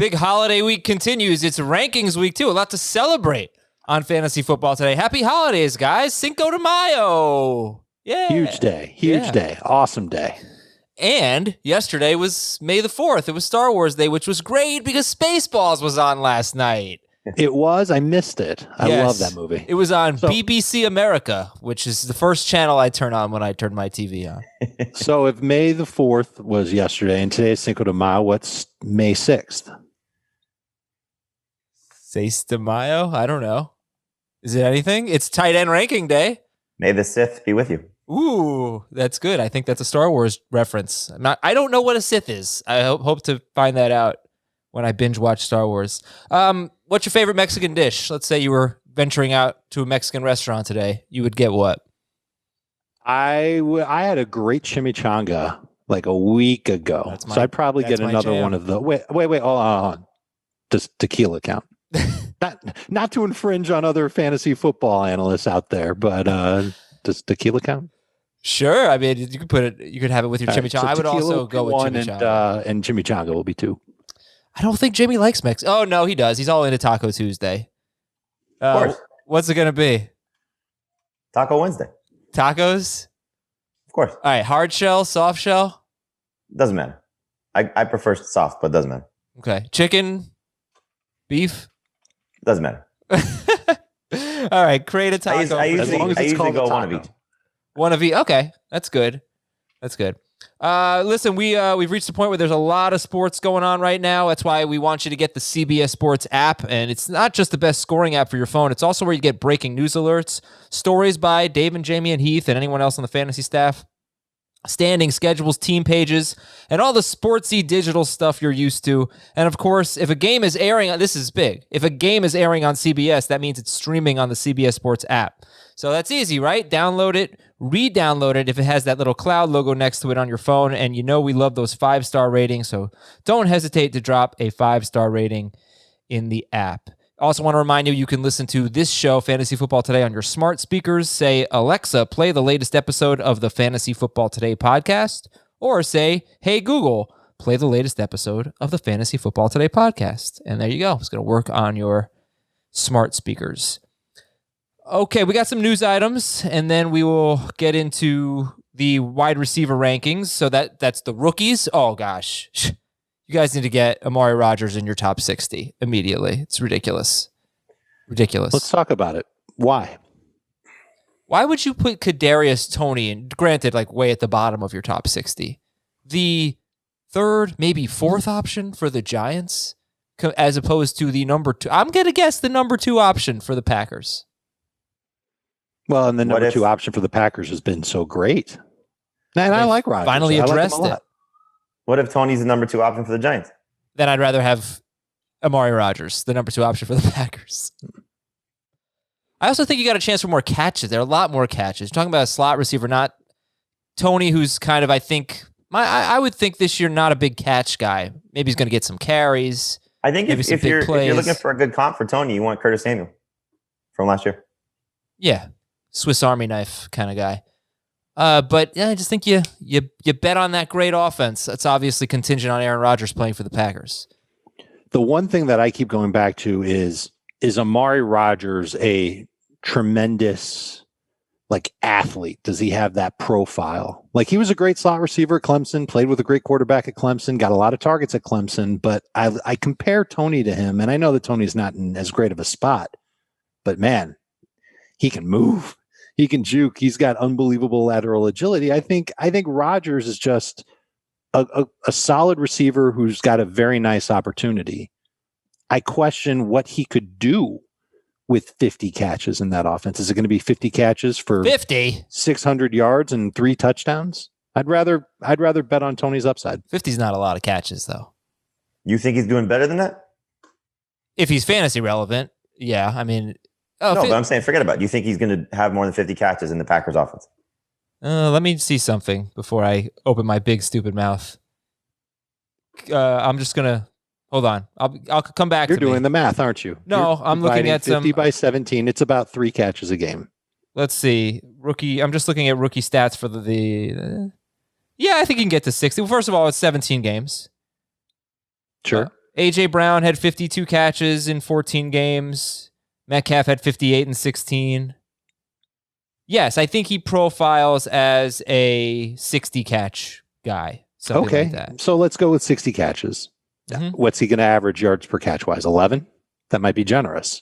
Big holiday week continues. It's rankings week too. A lot to celebrate on Fantasy Football Today. Happy holidays, guys. Cinco de Mayo. Yeah. Huge day. Awesome day. And yesterday was May the 4th. It was Star Wars Day, which was great because Spaceballs was on last night. It was. I missed it. I love that movie. It was on BBC America, which is the first channel I turn on when I turn my TV on. So if May the 4th was yesterday and today is Cinco de Mayo, what's May 6th? 6 de Mayo? I don't know. Is it anything? It's tight end ranking day. May the Sith be with you. Ooh, that's good. I think that's a Star Wars reference. I don't know what a Sith is. I hope to find that out when I binge watch Star Wars. What's your favorite Mexican dish? Let's say you were venturing out to a Mexican restaurant today. You would get what? I had a great chimichanga like a week ago. So I'd probably get another one of the... Wait, hold on. Does tequila count? not to infringe on other fantasy football analysts out there, but does tequila count? Sure. I mean, you could have it with your chimichanga. So I would also go with chimichanga. And chimichanga will be 2. I don't think Jamey likes Mexican. Oh, no, he does. He's all into Taco Tuesday. Of course. What's it going to be? Taco Wednesday. Tacos? Of course. All right. Hard shell, soft shell? Doesn't matter. I prefer soft, but doesn't matter. Okay. Chicken? Beef? Doesn't matter. All right. Create a taco. I usually go one of each. One of each. Okay. That's good. Listen, we've reached the point where there's a lot of sports going on right now. That's why we want you to get the CBS Sports app. And it's not just the best scoring app for your phone. It's also where you get breaking news alerts, stories by Dave and Jamey and Heath and anyone else on the fantasy staff, standing schedules, team pages, and all the sportsy digital stuff you're used to. And of course, if a game is airing, this is big. If a game is airing on CBS, that means it's streaming on the CBS Sports app. So that's easy, right? Download it, re-download it if it has that little cloud logo next to it on your phone. And you know we love those 5-star ratings, so don't hesitate to drop a 5-star rating in the app. Also want to remind you can listen to this show, Fantasy Football Today, on your smart speakers. Say, Alexa, play the latest episode of the Fantasy Football Today podcast. Or say, hey, Google, play the latest episode of the Fantasy Football Today podcast. And there you go. It's going to work on your smart speakers. Okay, we got some news items, and then we will get into the wide receiver rankings. So that's the rookies. Oh, gosh. You guys need to get Amari Rodgers in your top 60 immediately. It's ridiculous. Let's talk about it. Why? Why would you put Kadarius Toney in, granted, like way at the bottom of your top 60, the third, maybe fourth option for the Giants, as opposed to the number 2? I'm going to guess the number 2 option for the Packers. Well, and the number 2 option for the Packers has been so great. And I like Rodgers. Finally addressed it. What if Tony's the number 2 option for the Giants? Then I'd rather have Amari Rodgers, the number 2 option for the Packers. I also think you got a chance for more catches. There are a lot more catches. You're talking about a slot receiver, not Tony, who's kind of, I think, I would think this year not a big catch guy. Maybe he's going to get some carries. I think if you're looking for a good comp for Tony, you want Curtis Samuel from last year. Yeah, Swiss Army knife kind of guy. But yeah, I just think you bet on that great offense. That's obviously contingent on Aaron Rodgers playing for the Packers. The one thing that I keep going back to is Amari Rodgers a tremendous athlete? Does he have that profile? He was a great slot receiver at Clemson, played with a great quarterback at Clemson, got a lot of targets at Clemson, but I compare Tony to him, and I know that Tony's not in as great of a spot, but man, he can move. He can juke. He's got unbelievable lateral agility. I think Rodgers is just a solid receiver who's got a very nice opportunity. I question what he could do with 50 catches in that offense. Is it going to be 50 catches for 600 yards and 3 touchdowns? I'd rather bet on Tony's upside. 50 is not a lot of catches, though. You think he's doing better than that? If he's fantasy relevant, yeah. I mean, but I'm saying forget about it. You think he's going to have more than 50 catches in the Packers offense? Let me see something before I open my big stupid mouth. I'm just gonna hold on. I'll come back. You're doing the math, aren't you? No, I'm looking at 50 by 17. It's about 3 catches a game. Let's see, rookie. I'm just looking at rookie stats for the. Yeah, I think he can get to 60. Well, first of all, it's 17 games. Sure. A.J. Brown had 52 catches in 14 games. Metcalf had 58 in 16. Yes, I think he profiles as a 60-catch guy. Something like that. So let's go with 60 catches. Mm-hmm. What's he going to average yards per catch wise? 11? That might be generous.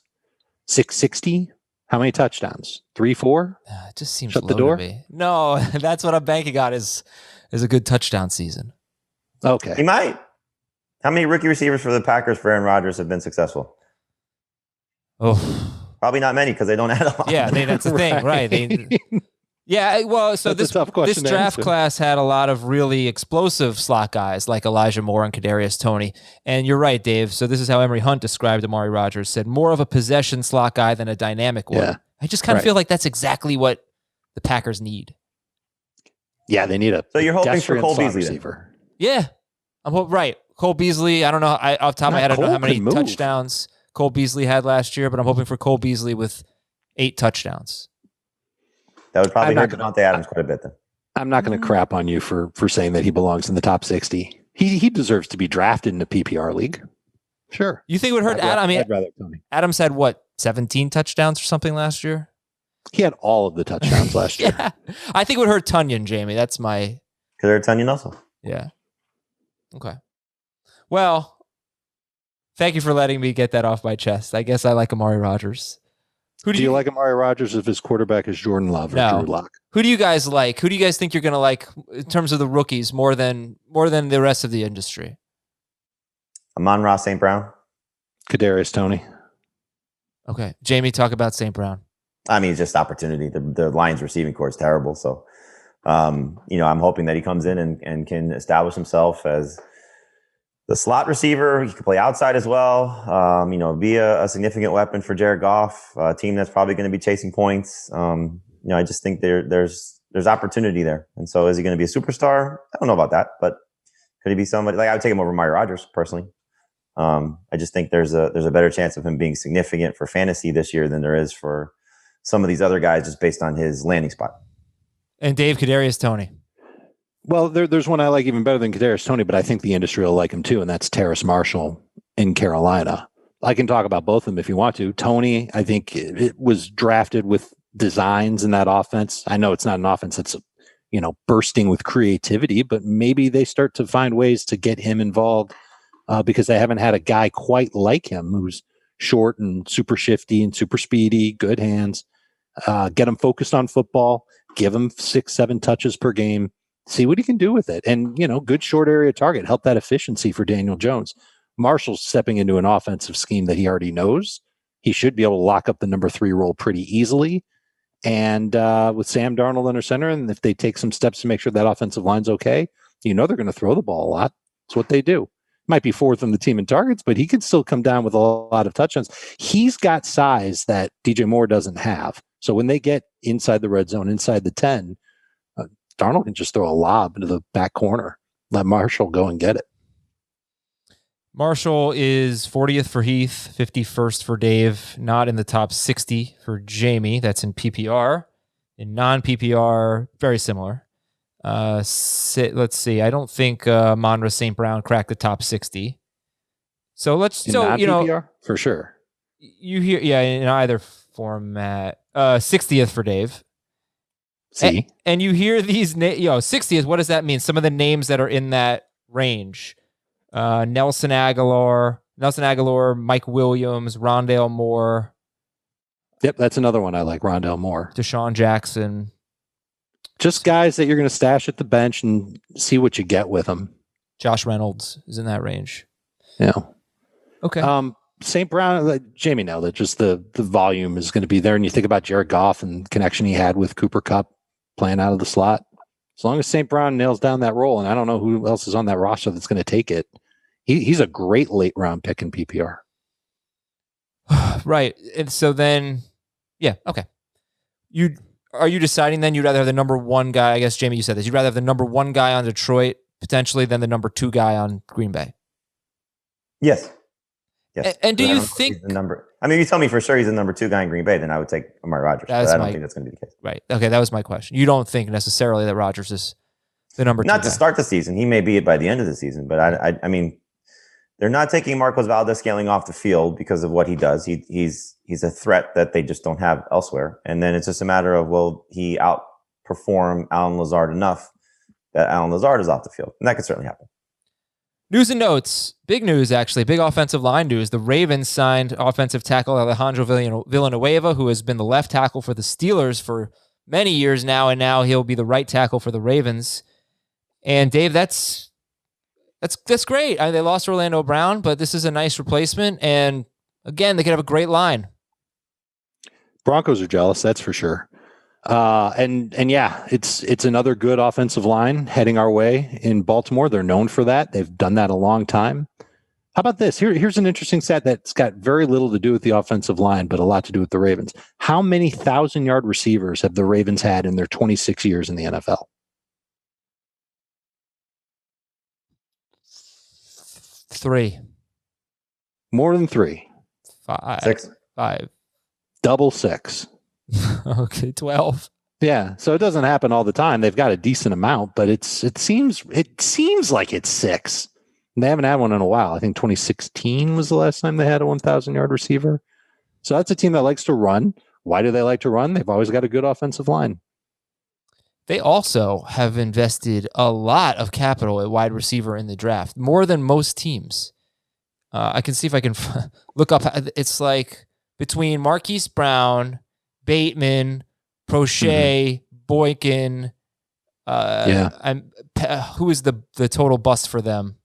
660? How many touchdowns? 3, 4? It just seems Shut low the door? to me. No, that's what I'm banking on is a good touchdown season. Okay. He might. How many rookie receivers for the Packers for Aaron Rodgers have been successful? Oh. Probably not many because they don't add a lot. Yeah, that's the thing, right? Yeah, well, so this draft class had a lot of really explosive slot guys like Elijah Moore and Kadarius Toney. And you're right, Dave. So this is how Emory Hunt described Amari Rodgers, said more of a possession slot guy than a dynamic one. Yeah. I just kind of feel like that's exactly what the Packers need. Yeah, they need a So you're hoping for Cole Beasley receiver. Yeah, right. Cole Beasley, I don't know. Off the top of my head, I don't know how many touchdowns Cole Beasley had last year, but I'm hoping for Cole Beasley with 8 touchdowns. That would probably hurt Devontae Adams quite a bit then. I'm not going to crap on you for saying that he belongs in the top 60. He deserves to be drafted in a PPR league. Sure. You think it would hurt Adam? I mean, I'd rather Tony. Adams had what, 17 touchdowns or something last year? He had all of the touchdowns last year. Yeah. I think it would hurt Tunyon, Jamey. That's my... Could hurt Tunyon also. Yeah. Okay. Well, thank you for letting me get that off my chest. I guess I like Amari Rodgers. Do you like Amari Rodgers if his quarterback is Jordan Love or Drew Lock? Who do you guys like? Who do you guys think you're going to like in terms of the rookies more than the rest of the industry? Amon-Ra St. Brown. Kadarius Toney. Okay. Jamey, talk about St. Brown. I mean, it's just opportunity. The Lions receiving core is terrible. So, I'm hoping that he comes in and can establish himself as the slot receiver. He can play outside as well. Be a significant weapon for Jared Goff, a team that's probably going to be chasing points. I just think there's opportunity there. And so is he going to be a superstar? I don't know about that, but could he be somebody like I would take him over Amari Rodgers personally. I just think there's a better chance of him being significant for fantasy this year than there is for some of these other guys just based on his landing spot. And Dave, Kadarius Toney. Well, there's one I like even better than Kadarius Toney, but I think the industry will like him too, and that's Terrace Marshall in Carolina. I can talk about both of them if you want to. Toney, I think it was drafted with designs in that offense. I know it's not an offense that's, bursting with creativity, but maybe they start to find ways to get him involved because they haven't had a guy quite like him who's short and super shifty and super speedy, good hands. Get him focused on football, give him 6-7 touches per game. See what he can do with it. And, good short area target. Help that efficiency for Daniel Jones. Marshall's stepping into an offensive scheme that he already knows. He should be able to lock up the number 3 role pretty easily. And with Sam Darnold under center, and if they take some steps to make sure that offensive line's okay, they're going to throw the ball a lot. It's what they do. Might be 4th on the team in targets, but he could still come down with a lot of touchdowns. He's got size that DJ Moore doesn't have. So when they get inside the red zone, inside the 10, Darnold can just throw a lob into the back corner. Let Marshall go and get it. Marshall is 40th for Heath, 51st for Dave, not in the top 60 for Jamey. That's in PPR. In non-PPR, very similar. Let's see. I don't think Mon-Fri St. Brown cracked the top 60. So let's non-PPR? For sure. You hear, in either format. 60th for Dave. See? And you hear these 60th, what does that mean? Some of the names that are in that range. Nelson Aguilar, Mike Williams, Rondale Moore. Yep, that's another one I like, Rondale Moore. Deshaun Jackson. Just guys that you're going to stash at the bench and see what you get with them. Josh Reynolds is in that range. Yeah. Okay. St. Brown, Jamey nailed it. Just the volume is going to be there. And you think about Jared Goff and the connection he had with Cooper Kupp playing out of the slot. As long as St. Brown nails down that role, and I don't know who else is on that roster that's going to take it, he's a great late round pick in PPR. Right. And so then, okay. Are you deciding then you'd rather have the number 1 guy? I guess, Jamey, you said this. You'd rather have the number 1 guy on Detroit potentially than the number 2 guy on Green Bay? Yes. Yes. And do you think the number? I mean, you tell me for sure he's the number 2 guy in Green Bay, then I would take Amari Rodgers. But I don't think that's going to be the case. Right. Okay, that was my question. You don't think necessarily that Rodgers is the number 2 Not guy? to start the season. He may be it by the end of the season, but I mean, they're not taking Marcos Valdez scaling off the field because of what he does. He's a threat that they just don't have elsewhere. And then it's just a matter of, will he outperform Alan Lazard enough that Alan Lazard is off the field? And that could certainly happen. News and notes. Big news, actually. Big offensive line news. The Ravens signed offensive tackle Alejandro Villanueva, who has been the left tackle for the Steelers for many years now, and now he'll be the right tackle for the Ravens. And Dave, that's great. They lost Orlando Brown, but this is a nice replacement. And again, they could have a great line. Broncos are jealous, that's for sure. And yeah, it's another good offensive line heading our way in Baltimore. They're known for that. They've done that a long time. How about this? Here's an interesting stat that's got very little to do with the offensive line, but a lot to do with the Ravens. How many 1,000-yard receivers have the Ravens had in their 26 years in the NFL? 3. More than 3. 5. 6. 5. Double 6. Okay, 12. Yeah, so it doesn't happen all the time. They've got a decent amount, but it seems like it's 6. And they haven't had one in a while. I think 2016 was the last time they had a 1,000-yard receiver. So that's a team that likes to run. Why do they like to run? They've always got a good offensive line. They also have invested a lot of capital at wide receiver in the draft, more than most teams. I can see if I can look up. It's like between Marquise Brown, Bateman, Prochet, Boykin. Who is the total bust for them?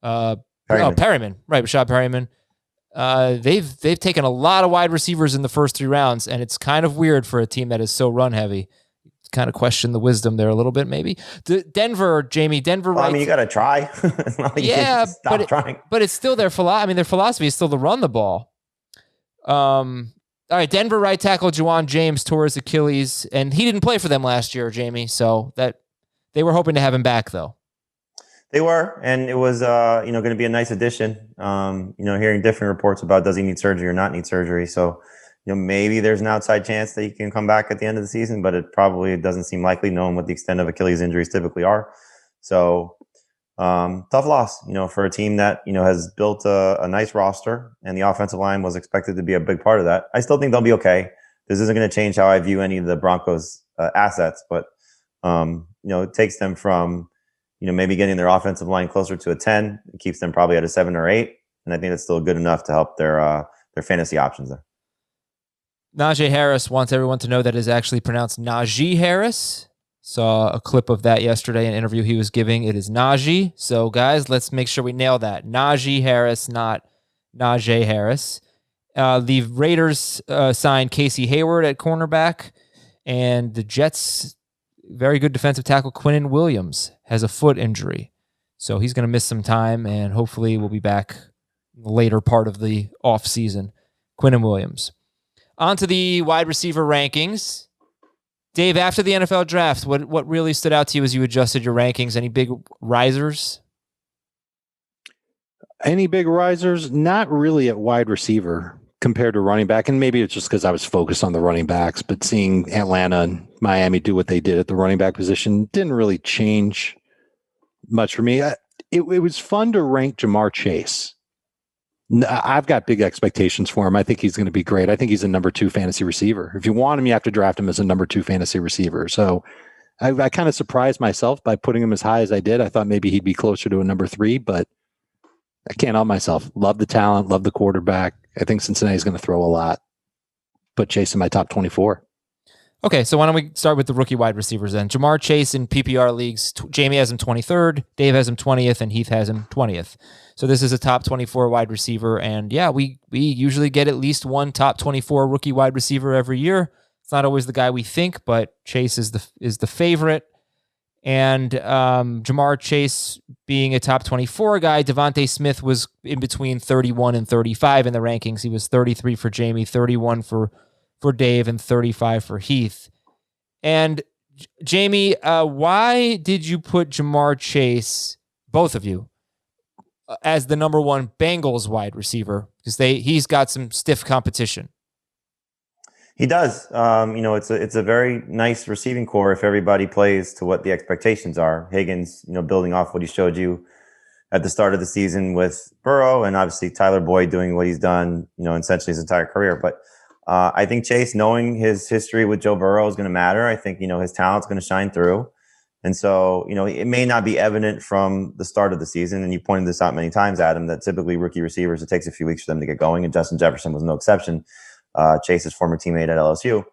Perryman, right? Rashad Perryman. They've taken a lot of wide receivers in the first 3 rounds, and it's kind of weird for a team that is so run heavy. Kind of question the wisdom there a little bit, maybe. Denver, Jamey. Well, I mean, you got to try. Trying. But it's still their philosophy. I mean, their philosophy is still to run the ball. All right, Denver right tackle Juwan James tore his Achilles, and he didn't play for them last year, Jamey. So that they were hoping to have him back, though. They were, and it was going to be a nice addition. Hearing different reports about does he need surgery or not need surgery. So, maybe there's an outside chance that he can come back at the end of the season, but it probably doesn't seem likely, knowing what the extent of Achilles injuries typically are. So, tough loss, for a team that, has built a nice roster, and the offensive line was expected to be a big part of that. I still think they'll be okay. This isn't going to change how I view any of the Broncos assets, but, it takes them from, maybe getting their offensive line closer to a 10. It keeps them probably at a 7 or 8. And I think that's still good enough to help their fantasy options there. Najee Harris wants everyone to know that it is actually pronounced Najee Harris. Saw a clip of that yesterday, an interview he was giving. It is Najee. So, guys, let's make sure we nail that. Najee Harris, not Najee Harris. The Raiders signed Casey Hayward at cornerback, and the Jets, very good defensive tackle Quinnen Williams has a foot injury. So he's going to miss some time, and hopefully we'll be back in the later part of the offseason. Quinnen Williams. On to the wide receiver rankings. Dave, after the NFL draft, what really stood out to you as you adjusted your rankings? Any big risers? Any big risers? Not really at wide receiver compared to running back. And maybe it's just because I was focused on the running backs, but seeing Atlanta and Miami do what they did at the running back position didn't really change much for me. It was fun to rank Jamar Chase. I've got big expectations for him. I think he's going to be great. I think he's a number 2 fantasy receiver. If you want him, you have to draft him as a number 2 fantasy receiver. So I kind of surprised myself by putting him as high as I did. I thought maybe he'd be closer to a number 3, but I can't help myself. Love the talent, love the quarterback. I think Cincinnati's going to throw a lot. Put Chase in my top 24. Okay, so why don't we start with the rookie wide receivers then? Jamar Chase in PPR leagues, Jamey has him 23rd, Dave has him 20th, and Heath has him 20th. So this is a top 24 wide receiver, and yeah, we usually get at least one top 24 rookie wide receiver every year. It's not always the guy we think, but Chase is the favorite. And Jamar Chase being a top 24 guy, DeVonta Smith was in between 31 and 35 in the rankings. He was 33 for Jamey, 31 for Dave, and 35 for Heath. And Jamey, why did you put Jamar Chase, both of you, as the number 1 Bengals wide receiver? Because he's got some stiff competition. He does. It's a very nice receiving core if everybody plays to what the expectations are. Higgins, building off what he showed you at the start of the season with Burrow, and obviously Tyler Boyd doing what he's done, essentially his entire career. But I think Chase, knowing his history with Joe Burrow, is going to matter. I think, his talent's going to shine through. And so, it may not be evident from the start of the season. And you pointed this out many times, Adam, that typically rookie receivers, it takes a few weeks for them to get going. And Justin Jefferson was no exception, Chase's former teammate at LSU.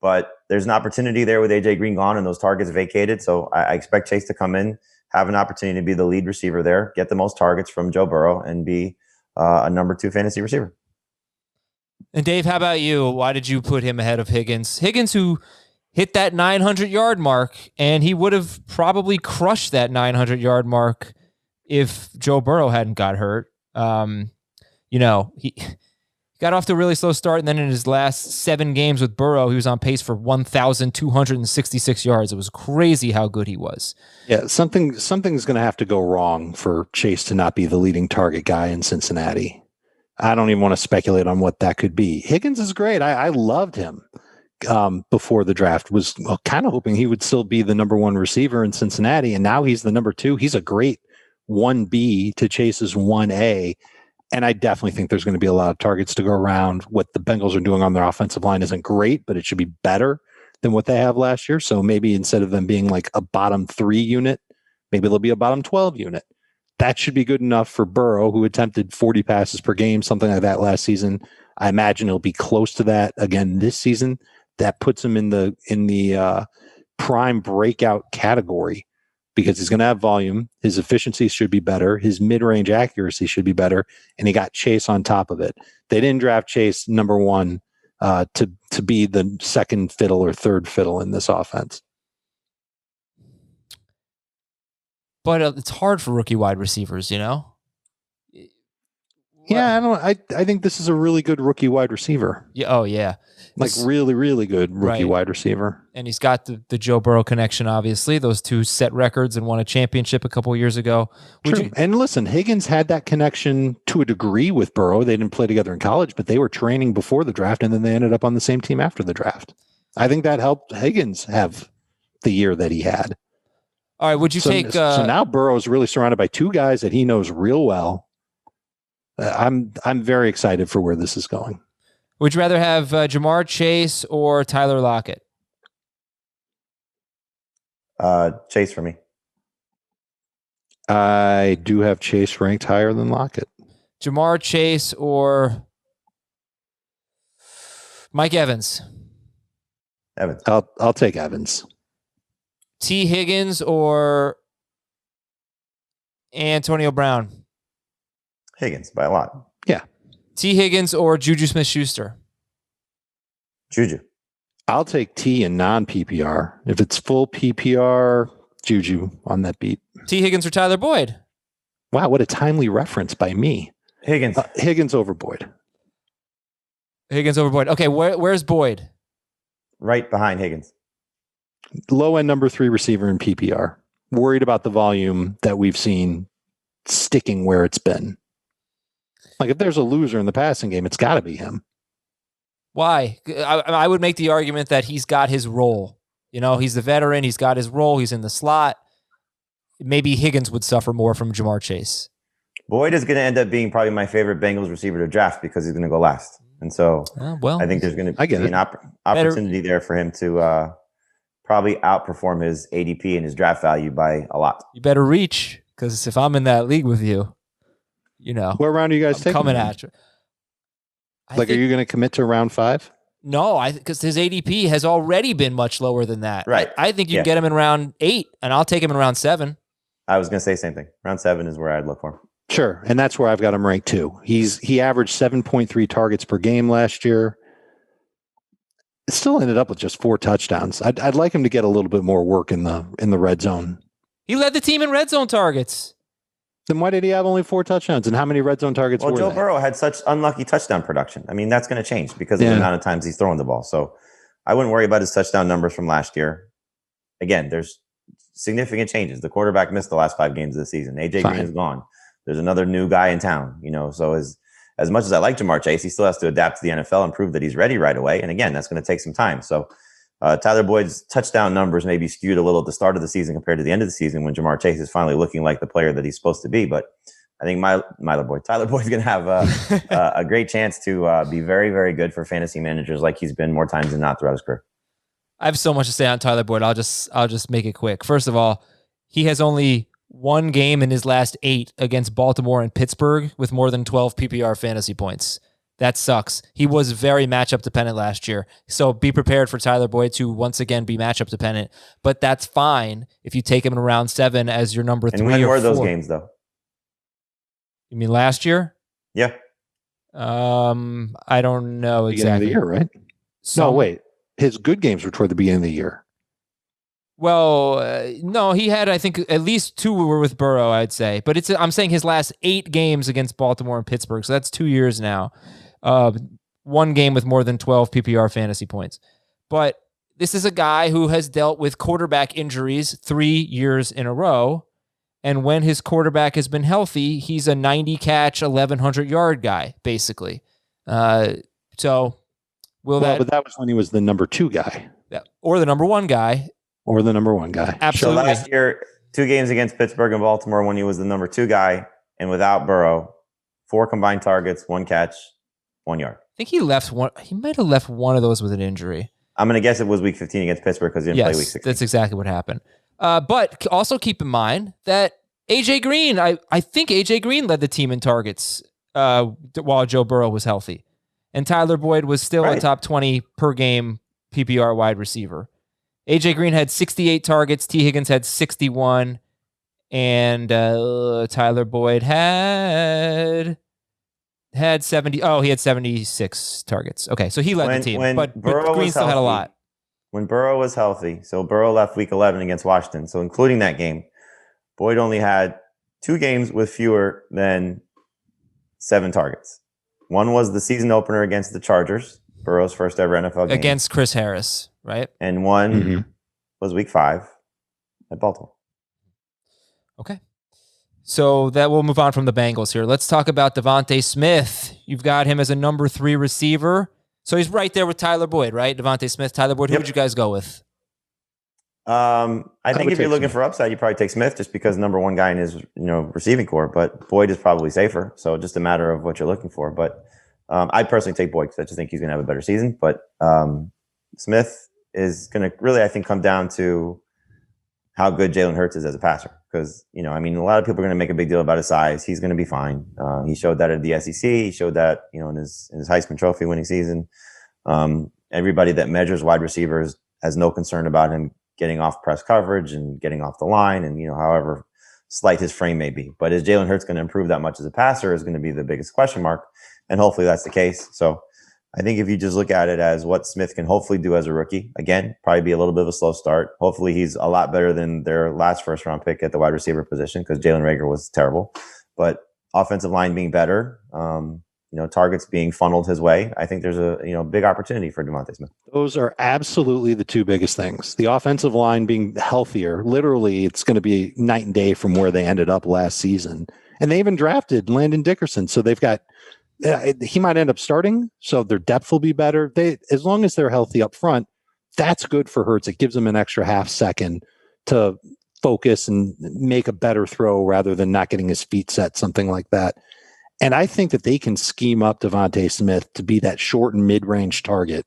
But there's an opportunity there with AJ Green gone and those targets vacated. So I expect Chase to come in, have an opportunity to be the lead receiver there, get the most targets from Joe Burrow, and be a number 2 fantasy receiver. And Dave, how about you? Why did you put him ahead of Higgins? Higgins, who hit that 900-yard mark, and he would have probably crushed that 900-yard mark if Joe Burrow hadn't got hurt. He got off to a really slow start, and then in his last 7 games with Burrow, he was on pace for 1,266 yards. It was crazy how good he was. Yeah, something's going to have to go wrong for Chase to not be the leading target guy in Cincinnati. I don't even want to speculate on what that could be. Higgins is great. I loved him before the draft. Was kind of hoping he would still be the number 1 receiver in Cincinnati, and now he's the number 2. He's a great 1B to Chase's 1A. And I definitely think there's going to be a lot of targets to go around. What the Bengals are doing on their offensive line isn't great, but it should be better than what they have last year. So maybe instead of them being like a bottom 3 unit, maybe they'll be a bottom 12 unit. That should be good enough for Burrow, who attempted 40 passes per game, something like that last season. I imagine he'll be close to that again this season. That puts him in the prime breakout category, because he's going to have volume. His efficiency should be better. His mid-range accuracy should be better. And he got Chase on top of it. They didn't draft Chase number 1 to be the second fiddle or third fiddle in this offense. But it's hard for rookie wide receivers, Yeah, I think this is a really good rookie wide receiver. Yeah. Oh, yeah. Like really, really good rookie wide receiver. And he's got the Joe Burrow connection, obviously. Those 2 set records and won a championship a couple of years ago. And listen, Higgins had that connection to a degree with Burrow. They didn't play together in college, but they were training before the draft, and then they ended up on the same team after the draft. I think that helped Higgins have the year that he had. All right, would you take... So now Burrow's really surrounded by 2 guys that he knows real well. I'm very excited for where this is going. Would you rather have Jamar Chase or Tyler Lockett? Chase for me. I do have Chase ranked higher than Lockett. Jamar Chase or Mike Evans? Evans. I'll take Evans. T. Higgins or Antonio Brown? Higgins by a lot. Yeah. T. Higgins or Juju Smith-Schuster? Juju. I'll take T in non-PPR. If it's full PPR, Juju on that beat. T. Higgins or Tyler Boyd? Wow, what a timely reference by me. Higgins. Higgins over Boyd. Higgins over Boyd. Okay, where's Boyd? Right behind Higgins. Low-end number 3 receiver in PPR. Worried about the volume that we've seen sticking where it's been. Like, if there's a loser in the passing game, it's got to be him. Why? I would make the argument that he's got his role. He's the veteran. He's got his role. He's in the slot. Maybe Higgins would suffer more from Jamar Chase. Boyd is going to end up being probably my favorite Bengals receiver to draft because he's going to go last. And so I think there's going to be an opportunity there for him to probably outperform his ADP and his draft value by a lot. You better reach, because if I'm in that league with you, what round are you guys taking? Coming at you. Are you going to commit to round 5? No, because his ADP has already been much lower than that. Right. I think you can get him in round 8, and I'll take him in round 7. I was going to say the same thing. Round 7 is where I'd look for him. Sure, and that's where I've got him ranked too. He averaged 7.3 targets per game last year. It still ended up with just 4 touchdowns. I'd like him to get a little bit more work in the red zone. He led the team in red zone targets. Then why did he have only 4 touchdowns? And how many red zone targets were Joe they? Burrow had such unlucky touchdown production. I mean, that's going to change because of the amount of times he's throwing the ball. So I wouldn't worry about his touchdown numbers from last year. Again, there's significant changes. The quarterback missed the last 5 games of the season. AJ Green is gone. There's another new guy in town, so as much as I like Jamar Chase, he still has to adapt to the NFL and prove that he's ready right away. And again, that's going to take some time. So Tyler Boyd's touchdown numbers may be skewed a little at the start of the season compared to the end of the season when Jamar Chase is finally looking like the player that he's supposed to be. But I think Tyler Boyd's going to have a great chance to be very, very good for fantasy managers like he's been more times than not throughout his career. I have so much to say on Tyler Boyd. I'll just make it quick. First of all, he has only one game in his last 8 against Baltimore and Pittsburgh with more than 12 PPR fantasy points. That sucks. He was very matchup dependent last year. So be prepared for Tyler Boyd to once again be matchup dependent. But that's fine if you take him in round 7 as your number 3 or 4. And when were those games, though? You mean last year? Yeah. I don't know exactly. Beginning of the year, right? No, wait. His good games were toward the beginning of the year. Well, no, he had, I think, at least 2 were with Burrow, I'd say. But I'm saying his last 8 games against Baltimore and Pittsburgh. So that's 2 years now. 1 game with more than 12 PPR fantasy points. But this is a guy who has dealt with quarterback injuries 3 years in a row. And when his quarterback has been healthy, he's a 90-catch, 1,100-yard guy, basically. But that was when he was the number 2 guy. Or the number 1 guy. Or the number 1 guy. Absolutely. So last year, 2 games against Pittsburgh and Baltimore when he was the number 2 guy and without Burrow, 4 combined targets, 1 catch, 1 yard. I think he left one. He might have left one of those with an injury. I'm going to guess it was week 15 against Pittsburgh because he didn't play week 16. That's exactly what happened. But also keep in mind that AJ Green, I think AJ Green led the team in targets while Joe Burrow was healthy. And Tyler Boyd was still a top 20 per game PPR wide receiver. AJ Green had 68 targets. T. Higgins had 61. And Tyler Boyd had 70. Oh, he had 76 targets. Okay, so he led the team. But Green still had a lot. When Burrow was healthy, so Burrow left week 11 against Washington. So including that game, Boyd only had 2 games with fewer than 7 targets. One was the season opener against the Chargers, Burrow's first ever NFL game. Against Chris Harris, right? And one was week 5 at Baltimore. Okay. So that we'll move on from the Bengals here. Let's talk about DeVonta Smith. You've got him as a number 3 receiver. So he's right there with Tyler Boyd, right? DeVonta Smith, Tyler Boyd. Who would you guys go with? I think if you're looking for upside, you probably take Smith just because number 1 guy in his receiving core. But Boyd is probably safer. So just a matter of what you're looking for. But I'd personally take Boyd because I just think he's going to have a better season. But Smith is going to really, I think, come down to how good Jalen Hurts is as a passer. Because, a lot of people are going to make a big deal about his size. He's going to be fine. He showed that at the SEC. He showed that, in his Heisman Trophy winning season. Everybody that measures wide receivers has no concern about him getting off press coverage and getting off the line and, however slight his frame may be. But is Jalen Hurts going to improve that much as a passer is going to be the biggest question mark. And hopefully that's the case. So I think if you just look at it as what Smith can hopefully do as a rookie, again, probably be a little bit of a slow start. Hopefully he's a lot better than their last first round pick at the wide receiver position because Jalen Reagor was terrible. But offensive line being better, targets being funneled his way, I think there's a big opportunity for DeVonta Smith. Those are absolutely the 2 biggest things. The offensive line being healthier, literally it's going to be night and day from where they ended up last season. And they even drafted Landon Dickerson. So they've got, he might end up starting, so their depth will be better. As long as they're healthy up front, that's good for Hurts. It gives them an extra half second to focus and make a better throw rather than not getting his feet set, something like that. And I think that they can scheme up DeVonta Smith to be that short and mid-range target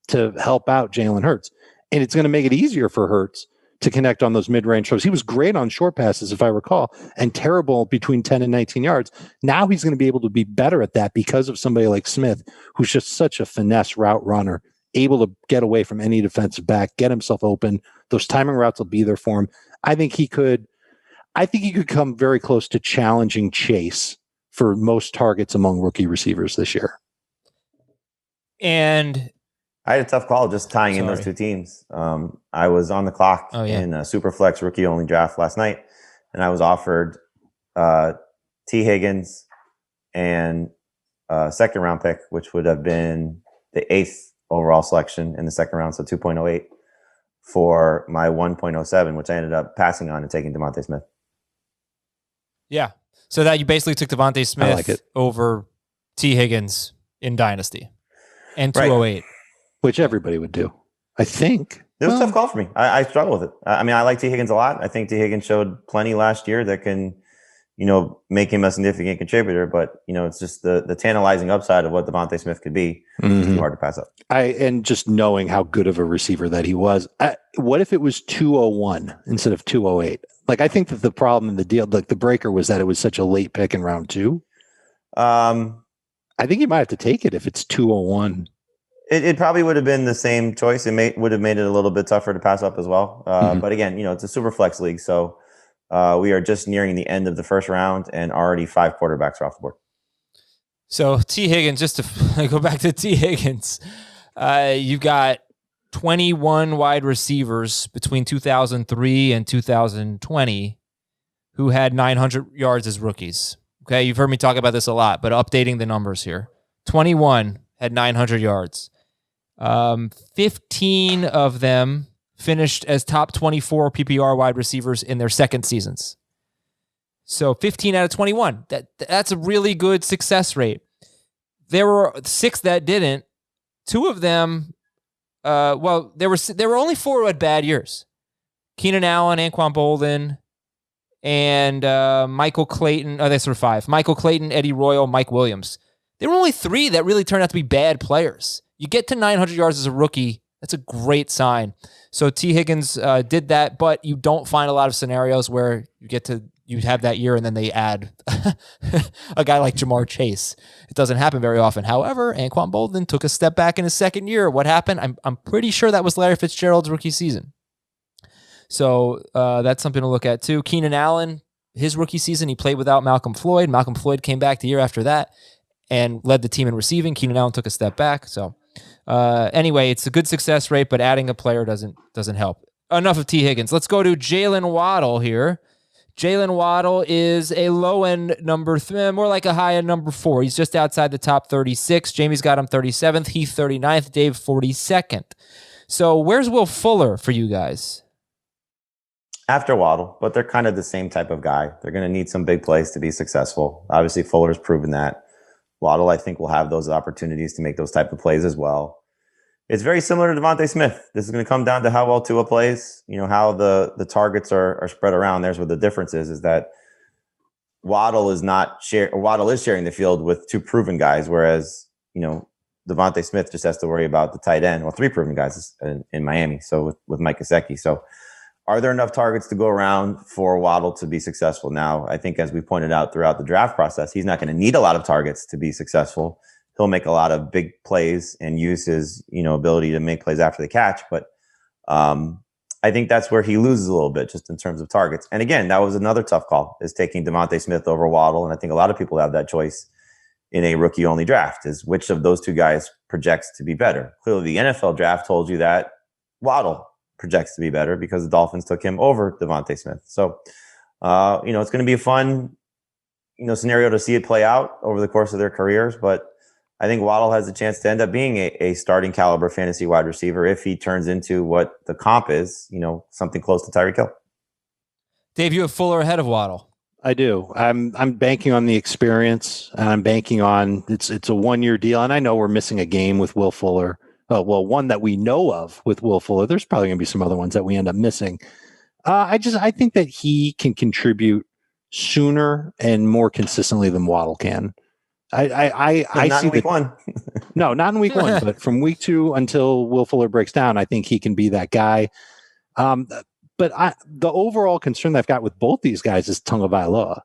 to help out Jalen Hurts. And it's going to make it easier for Hurts to connect on those mid-range throws. He was great on short passes, if I recall, and terrible between 10 and 19 yards. Now he's going to be able to be better at that because of somebody like Smith, who's just such a finesse route runner, able to get away from any defensive back, get himself open. Those timing routes will be there for him. I think he could come very close to challenging Chase for most targets among rookie receivers this year. And I had a tough call just tying in those 2 teams. I was on the clock in a Superflex rookie-only draft last night, and I was offered T. Higgins and a second-round pick, which would have been the 8th overall selection in the second round, so 2.08, for my 1.07, which I ended up passing on and taking DeVonta Smith. Yeah. So that you basically took DeVonta Smith over T. Higgins in Dynasty and 208. Which everybody would do. I think. It was a tough call for me. I struggle with it. I mean, I like T. Higgins a lot. I think T. Higgins showed plenty last year that can, make him a significant contributor. But, it's just the tantalizing upside of what DeVonta Smith could be. It's too hard to pass up. And just knowing how good of a receiver that he was. What if it was 201 instead of 208? Like, I think that the problem in the deal, like the breaker, was that it was such a late pick in round 2. I think you might have to take it if it's 201. It probably would have been the same choice. It would have made it a little bit tougher to pass up as well. But again, it's a super flex league. So we are just nearing the end of the first round and already 5 quarterbacks are off the board. So T. Higgins, just to go back to T. Higgins, you've got 21 wide receivers between 2003 and 2020 who had 900 yards as rookies. Okay, you've heard me talk about this a lot, but updating the numbers here. 21 had 900 yards. 15 of them finished as top 24 PPR wide receivers in their second seasons. So 15 out of 21. That's a really good success rate. There were 6 that didn't. 2 of them, there were only 4 who had bad years. Keenan Allen, Anquan Boldin, and Michael Clayton. Oh, that's 5. Michael Clayton, Eddie Royal, Mike Williams. There were only 3 that really turned out to be bad players. You get to 900 yards as a rookie, that's a great sign. So T. Higgins did that, but you don't find a lot of scenarios where you have that year and then they add a guy like Jamar Chase. It doesn't happen very often. However, Anquan Boldin took a step back in his second year. What happened? I'm pretty sure that was Larry Fitzgerald's rookie season. So that's something to look at too. Keenan Allen, his rookie season, he played without Malcolm Floyd. Malcolm Floyd came back the year after that and led the team in receiving. Keenan Allen took a step back. So anyway, it's a good success rate, but adding a player doesn't help. Enough of T. Higgins. Let's go to Jaylen Waddle here. Jaylen Waddle is a low-end number 3, more like a high-end number 4. He's just outside the top 36. Jamey's got him 37th. Heath 39th. Dave 42nd. So where's Will Fuller for you guys? After Waddle, but they're kind of the same type of guy. They're going to need some big plays to be successful. Obviously, Fuller's proven that. Waddle, I think, will have those opportunities to make those type of plays as well. It's very similar to DeVonta Smith. This is going to come down to how well Tua plays, how the targets are spread around. There's where the difference is that Waddle is sharing the field with 2 proven guys, whereas, DeVonta Smith just has to worry about the tight end. Well, 3 proven guys in Miami, so with Mike Gesicki. So are there enough targets to go around for Waddle to be successful? Now, I think as we pointed out throughout the draft process, he's not going to need a lot of targets to be successful. He'll make a lot of big plays and use his, ability to make plays after the catch. But I think that's where he loses a little bit just in terms of targets. And again, that was another tough call, is taking DeVonta Smith over Waddle. And I think a lot of people have that choice in a rookie-only draft, is which of those 2 guys projects to be better. Clearly, the NFL draft told you that Waddle projects to be better because the Dolphins took him over DeVonta Smith. So, it's going to be a fun, scenario to see it play out over the course of their careers. But I think Waddle has a chance to end up being a starting caliber fantasy wide receiver if he turns into what the comp is, something close to Tyreek Hill. Dave, you have Fuller ahead of Waddle. I do. I'm banking on the experience, and I'm banking on it's a 1-year deal. And I know we're missing a game with Will Fuller. One that we know of with Will Fuller. There's probably going to be some other ones that we end up missing. I think that he can contribute sooner and more consistently than Waddle can. I not see in week 1. No, not in week 1, but from week 2 until Will Fuller breaks down, I think he can be that guy. But the overall concern that I've got with both these guys is Tagovailoa.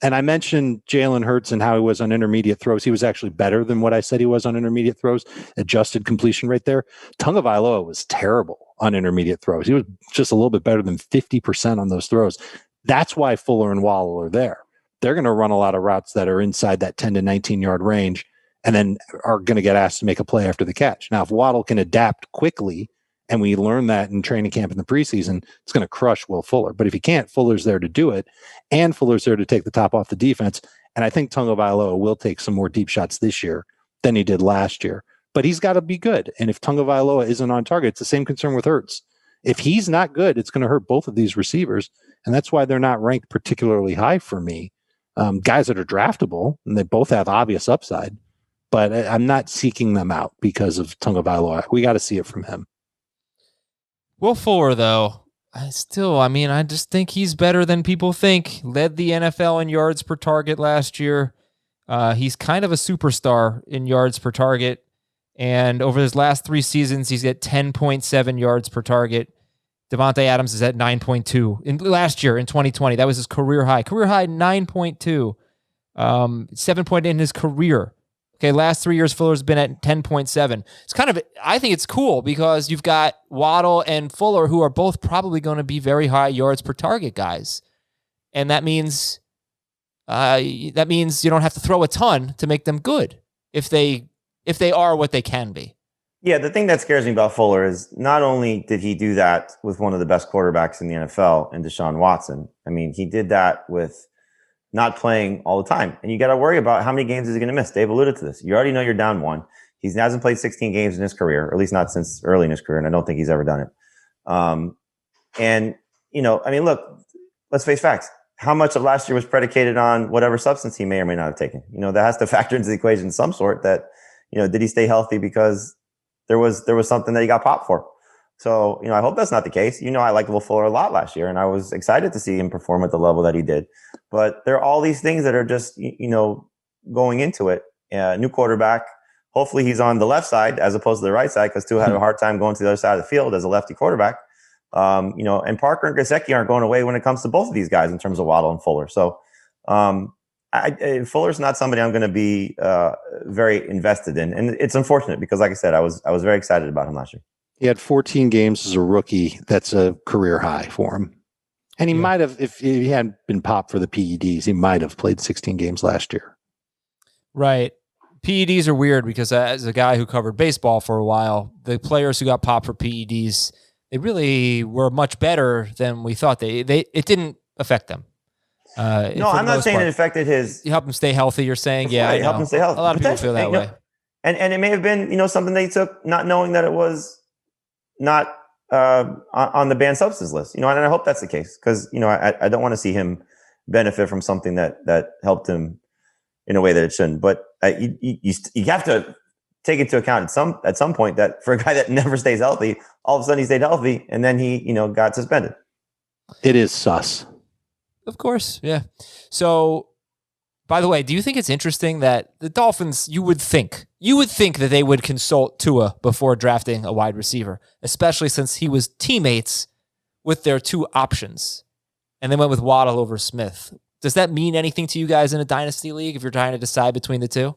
And I mentioned Jalen Hurts and how he was on intermediate throws. He was actually better than what I said he was on intermediate throws. Adjusted completion rate there. Tagovailoa was terrible on intermediate throws. He was just a little bit better than 50% on those throws. That's why Fuller and Waddle are there. They're going to run a lot of routes that are inside that 10 to 19 yard range and then are going to get asked to make a play after the catch. Now, if Waddle can adapt quickly, and we learned that in training camp in the preseason, it's going to crush Will Fuller. But if he can't, Fuller's there to do it, and Fuller's there to take the top off the defense. And I think Tagovailoa will take some more deep shots this year than he did last year. But he's got to be good. And if Tagovailoa isn't on target, it's the same concern with Hurts. If he's not good, it's going to hurt both of these receivers. And that's why they're not ranked particularly high for me. Guys that are draftable, and they both have obvious upside. But I'm not seeking them out because of Tagovailoa. We got to see it from him. Will Fuller, though, I just think he's better than people think. Led the NFL in yards per target last year. He's kind of a superstar in yards per target. And over his last 3 seasons, he's at 10.7 yards per target. Devontae Adams is at 9.2. Last year, in 2020, that was his career high. Career high, 9.2. 7.8 in his career. Okay, last 3 years, Fuller's been at 10.7. I think it's cool because you've got Waddle and Fuller, who are both probably going to be very high yards per target guys. And that means you don't have to throw a ton to make them good if they are what they can be. Yeah, the thing that scares me about Fuller is not only did he do that with one of the best quarterbacks in the NFL in Deshaun Watson. I mean, he did that with not playing all the time. And you got to worry about how many games is he going to miss. Dave alluded to this. You already know you're down 1. He hasn't played 16 games in his career, or at least not since early in his career, and I don't think he's ever done it. And, look, let's face facts. How much of last year was predicated on whatever substance he may or may not have taken? That has to factor into the equation of some sort that, did he stay healthy because there was something that he got popped for? So, I hope that's not the case. I liked Will Fuller a lot last year, and I was excited to see him perform at the level that he did. But there are all these things that are just, going into it. New quarterback. Hopefully he's on the left side as opposed to the right side, because Tua had a hard time going to the other side of the field as a lefty quarterback. And Parker and Gesicki aren't going away when it comes to both of these guys in terms of Waddle and Fuller. So Fuller's not somebody I'm going to be very invested in. And it's unfortunate because, like I said, I was very excited about him last year. He had 14 games as a rookie. That's a career high for him. And he might have, if he hadn't been popped for the PEDs, he might have played 16 games last year. Right. PEDs are weird because as a guy who covered baseball for a while, the players who got popped for PEDs, they really were much better than we thought. It didn't affect them. No, I'm not saying it affected his. You help him stay healthy. You're saying, yeah, right, help him stay healthy. A lot of people feel that way. And it may have been, something they took not knowing that it was not on the banned substance list. And I hope that's the case because I don't want to see him benefit from something that helped him in a way that it shouldn't. But you have to take into account at some point that for a guy that never stays healthy, all of a sudden he stayed healthy and then he got suspended. It is sus. Of course, yeah. So, by the way, do you think it's interesting that the Dolphins, you would think that they would consult Tua before drafting a wide receiver, especially since he was teammates with their 2 options, and they went with Waddle over Smith. Does that mean anything to you guys in a dynasty league if you're trying to decide between the 2?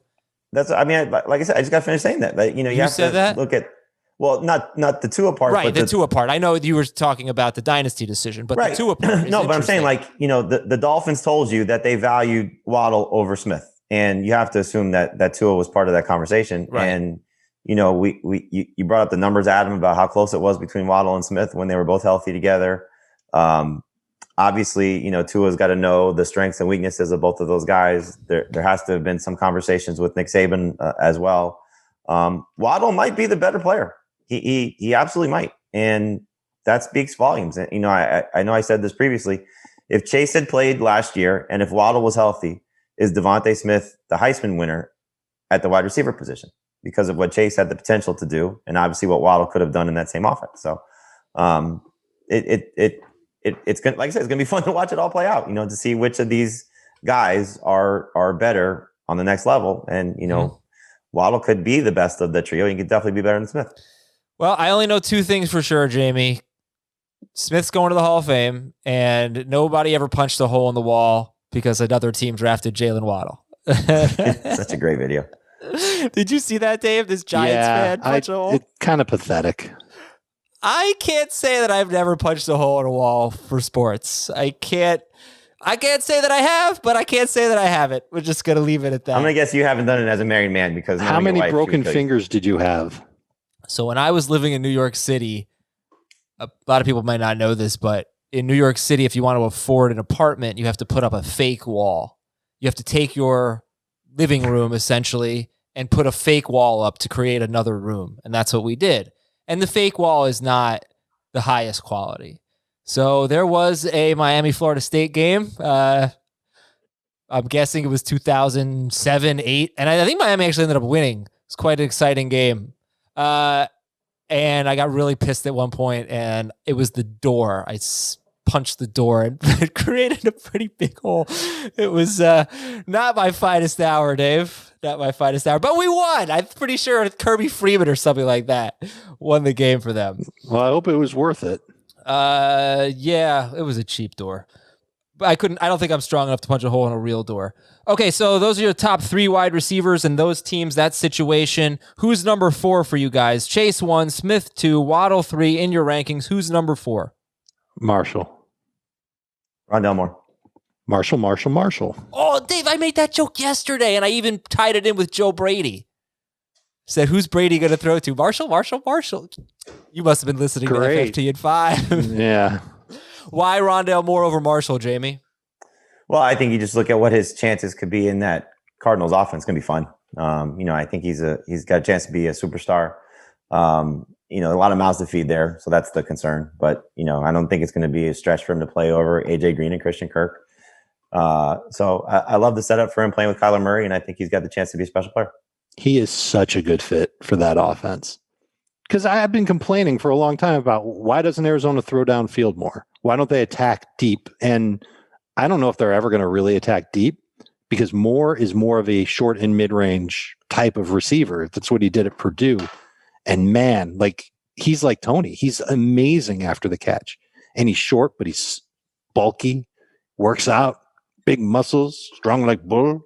Like I said, I just got to finish saying that. You have to look at. Well, not the Tua part. Right, but the Tua part. I know you were talking about the dynasty decision, but the Tua part. No, but I'm saying the Dolphins told you that they valued Waddle over Smith, and you have to assume that Tua was part of that conversation. Right. And you brought up the numbers, Adam, about how close it was between Waddle and Smith when they were both healthy together. Obviously, Tua's got to know the strengths and weaknesses of both of those guys. There has to have been some conversations with Nick Saban as well. Waddle might be the better player. He absolutely might. And that speaks volumes. And, I know I said this previously. If Chase had played last year and if Waddle was healthy, is DeVonta Smith the Heisman winner at the wide receiver position because of what Chase had the potential to do and obviously what Waddle could have done in that same offense. So it's going, like I said, it's going to be fun to watch it all play out, to see which of these guys are better on the next level. And, Waddle could be the best of the trio. He could definitely be better than Smith. Well, I only know 2 things for sure, Jamey. Smith's going to the Hall of Fame, and nobody ever punched a hole in the wall because another team drafted Jaylen Waddle. Such a great video. Did you see that, Dave? This Giants fan punch a hole? It's kind of pathetic. I can't say that I've never punched a hole in a wall for sports. I can't say that I have, but I can't say that I haven't. We're just going to leave it at that. I'm going to guess you haven't done it as a married man because how many broken fingers did you have? So when I was living in New York City, a lot of people might not know this, but in New York City, if you want to afford an apartment, you have to put up a fake wall. You have to take your living room essentially and put a fake wall up to create another room. And that's what we did. And the fake wall is not the highest quality. So there was a Miami-Florida State game. I'm guessing it was 2007, 8. And I think Miami actually ended up winning. It's quite an exciting game. And I got really pissed at one point, and it was the door. I punched the door, and it created a pretty big hole. It was not my finest hour, Dave. Not my finest hour, but we won. I'm pretty sure Kirby Freeman or something like that won the game for them. Well, I hope it was worth it. Yeah, it was a cheap door. But I don't think I'm strong enough to punch a hole in a real door. Okay, so those are your top 3 wide receivers in those teams, that situation. Who's number 4 for you guys? Chase 1, Smith 2, Waddle 3 in your rankings. Who's number 4? Marshall. Rondale Moore. Marshall. Oh, Dave, I made that joke yesterday, and I even tied it in with Joe Brady. Said, who's Brady going to throw to? Marshall. You must have been listening to FFT at 5. Yeah. Why Rondale Moore over Marshall, Jamey? Well, I think you just look at what his chances could be in that Cardinals offense. It's going to be fun. I think he's got a chance to be a superstar. A lot of mouths to feed there, so that's the concern. But I don't think it's going to be a stretch for him to play over AJ Green and Christian Kirk. So I love the setup for him playing with Kyler Murray, and I think he's got the chance to be a special player. He is such a good fit for that offense. Because I've been complaining for a long time about why doesn't Arizona throw downfield more? Why don't they attack deep? And I don't know if they're ever going to really attack deep because Moore is more of a short and mid-range type of receiver. That's what he did at Purdue. And man, he's like Tony. He's amazing after the catch. And he's short, but he's bulky, works out, big muscles, strong like bull.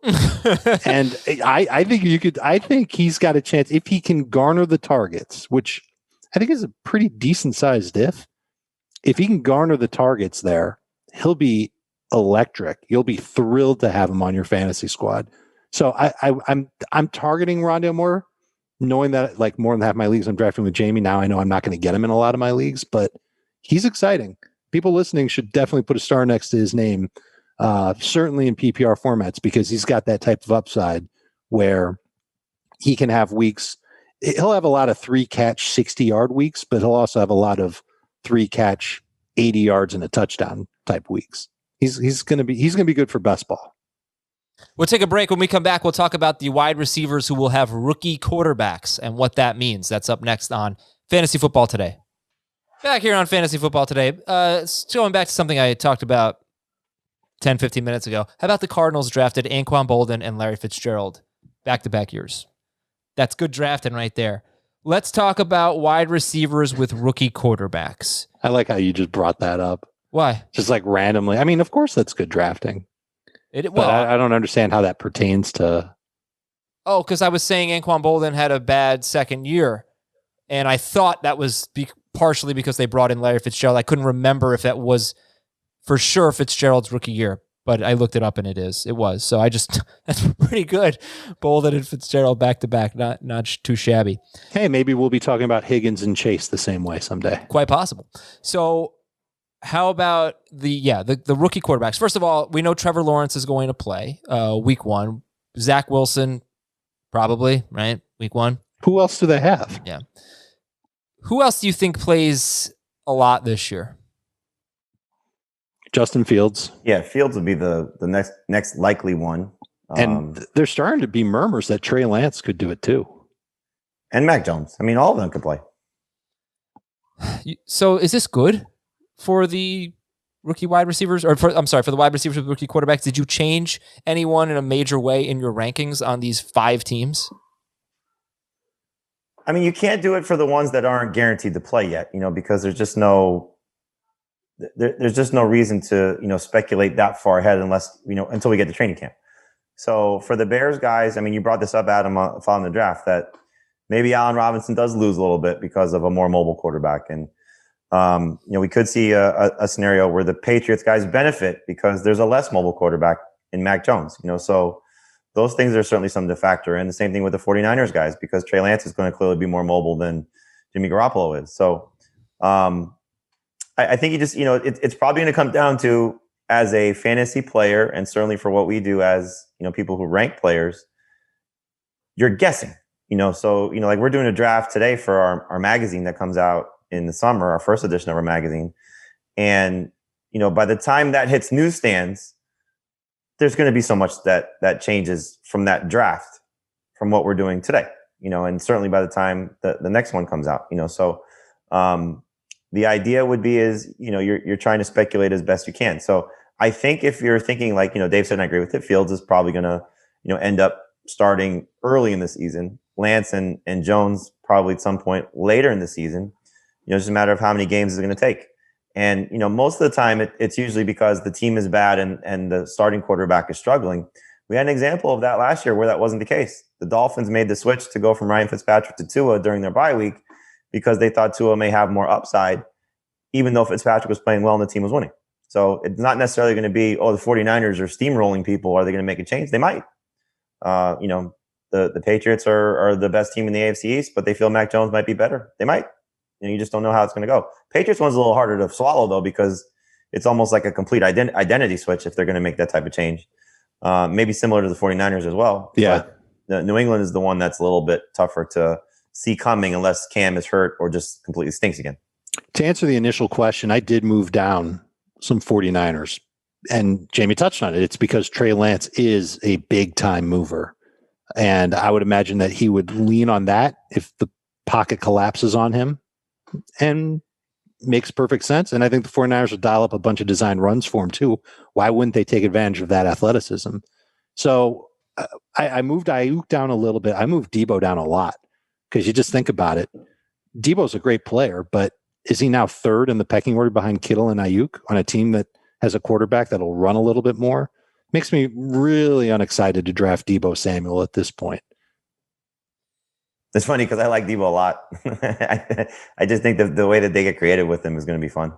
And I think he's got a chance if he can garner the targets, which I think is a pretty decent sized diff. If he can garner the targets there, he'll be electric. You'll be thrilled to have him on your fantasy squad. So I'm targeting Rondale Moore, knowing that more than half my leagues I'm drafting with Jamey. Now I know I'm not going to get him in a lot of my leagues, but he's exciting. People listening should definitely put a star next to his name. Certainly in PPR formats, because he's got that type of upside where he can have weeks. He'll have a lot of 3-catch 60-yard weeks, but he'll also have a lot of 3-catch 80 yards and a touchdown type weeks. He's going to be good for best ball. We'll take a break. When we come back, we'll talk about the wide receivers who will have rookie quarterbacks and what that means. That's up next on Fantasy Football Today. Back here on Fantasy Football Today, going back to something I talked about 10, 15 minutes ago. How about the Cardinals drafted Anquan Boldin and Larry Fitzgerald back-to-back years? That's good drafting right there. Let's talk about wide receivers with rookie quarterbacks. I like how you just brought that up. Why? Just randomly. I mean, of course that's good drafting. But I don't understand how that pertains to... Oh, because I was saying Anquan Boldin had a bad second year, and I thought that was partially because they brought in Larry Fitzgerald. I couldn't remember if that was for sure Fitzgerald's rookie year, but I looked it up and it was. So that's pretty good. Boldin and Fitzgerald back to back, not too shabby. Hey, maybe we'll be talking about Higgins and Chase the same way someday. Quite possible. So how about the rookie quarterbacks? First of all, we know Trevor Lawrence is going to play week 1. Zach Wilson, probably, right? Week 1. Who else do they have? Yeah. Who else do you think plays a lot this year? Justin Fields. Yeah, Fields would be the next likely one. And there's starting to be murmurs that Trey Lance could do it too. And Mac Jones. I mean, all of them could play. So is this good for the rookie wide receivers? For the wide receivers with rookie quarterbacks? Did you change anyone in a major way in your rankings on these 5 teams? I mean, you can't do it for the ones that aren't guaranteed to play yet, because there's just no reason to, speculate that far ahead unless, until we get to training camp. So for the Bears guys, I mean, you brought this up, Adam, following the draft, that maybe Allen Robinson does lose a little bit because of a more mobile quarterback. And, we could see a scenario where the Patriots guys benefit because there's a less mobile quarterback in Mac Jones, so those things are certainly something to factor in. The same thing with the 49ers guys, because Trey Lance is going to clearly be more mobile than Jimmy Garoppolo is. So, I think you just, it's probably going to come down to, as a fantasy player, and certainly for what we do as, people who rank players, you're guessing, so, we're doing a draft today for our magazine that comes out in the summer, our first edition of our magazine. And, by the time that hits newsstands, there's going to be so much that changes from that draft, from what we're doing today. and certainly by the time the next one comes out, so the idea would be is, you're trying to speculate as best you can. So I think if you're thinking like, Dave said, and I agree with it, Fields is probably going to, end up starting early in the season. Lance and Jones probably at some point later in the season. It's just a matter of how many games it's going to take. And, most of the time it's usually because the team is bad and the starting quarterback is struggling. We had an example of that last year where that wasn't the case. The Dolphins made the switch to go from Ryan Fitzpatrick to Tua during their bye week because they thought Tua may have more upside, even though Fitzpatrick was playing well and the team was winning. So it's not necessarily going to be, the 49ers are steamrolling people. Are they going to make a change? They might. The Patriots are the best team in the AFC East, but they feel Mac Jones might be better. They might. You just don't know how it's going to go. Patriots one's a little harder to swallow, though, because it's almost like a complete identity switch if they're going to make that type of change. Maybe similar to the 49ers as well. Yeah. But New England is the one that's a little bit tougher to see coming unless Cam is hurt or just completely stinks again. To answer the initial question, I did move down some 49ers, and Jamey touched on it. It's because Trey Lance is a big-time mover, and I would imagine that he would lean on that if the pocket collapses on him, and makes perfect sense. And I think the 49ers would dial up a bunch of design runs for him too. Why wouldn't they take advantage of that athleticism? So I moved Ayuk down a little bit. I moved Debo down a lot because you just think about it. Debo's a great player, but is he now third in the pecking order behind Kittle and Ayuk on a team that has a quarterback that'll run a little bit more? Makes me really unexcited to draft Debo Samuel at this point. It's funny because I like Debo a lot. I just think that the way that they get creative with him is going to be fun.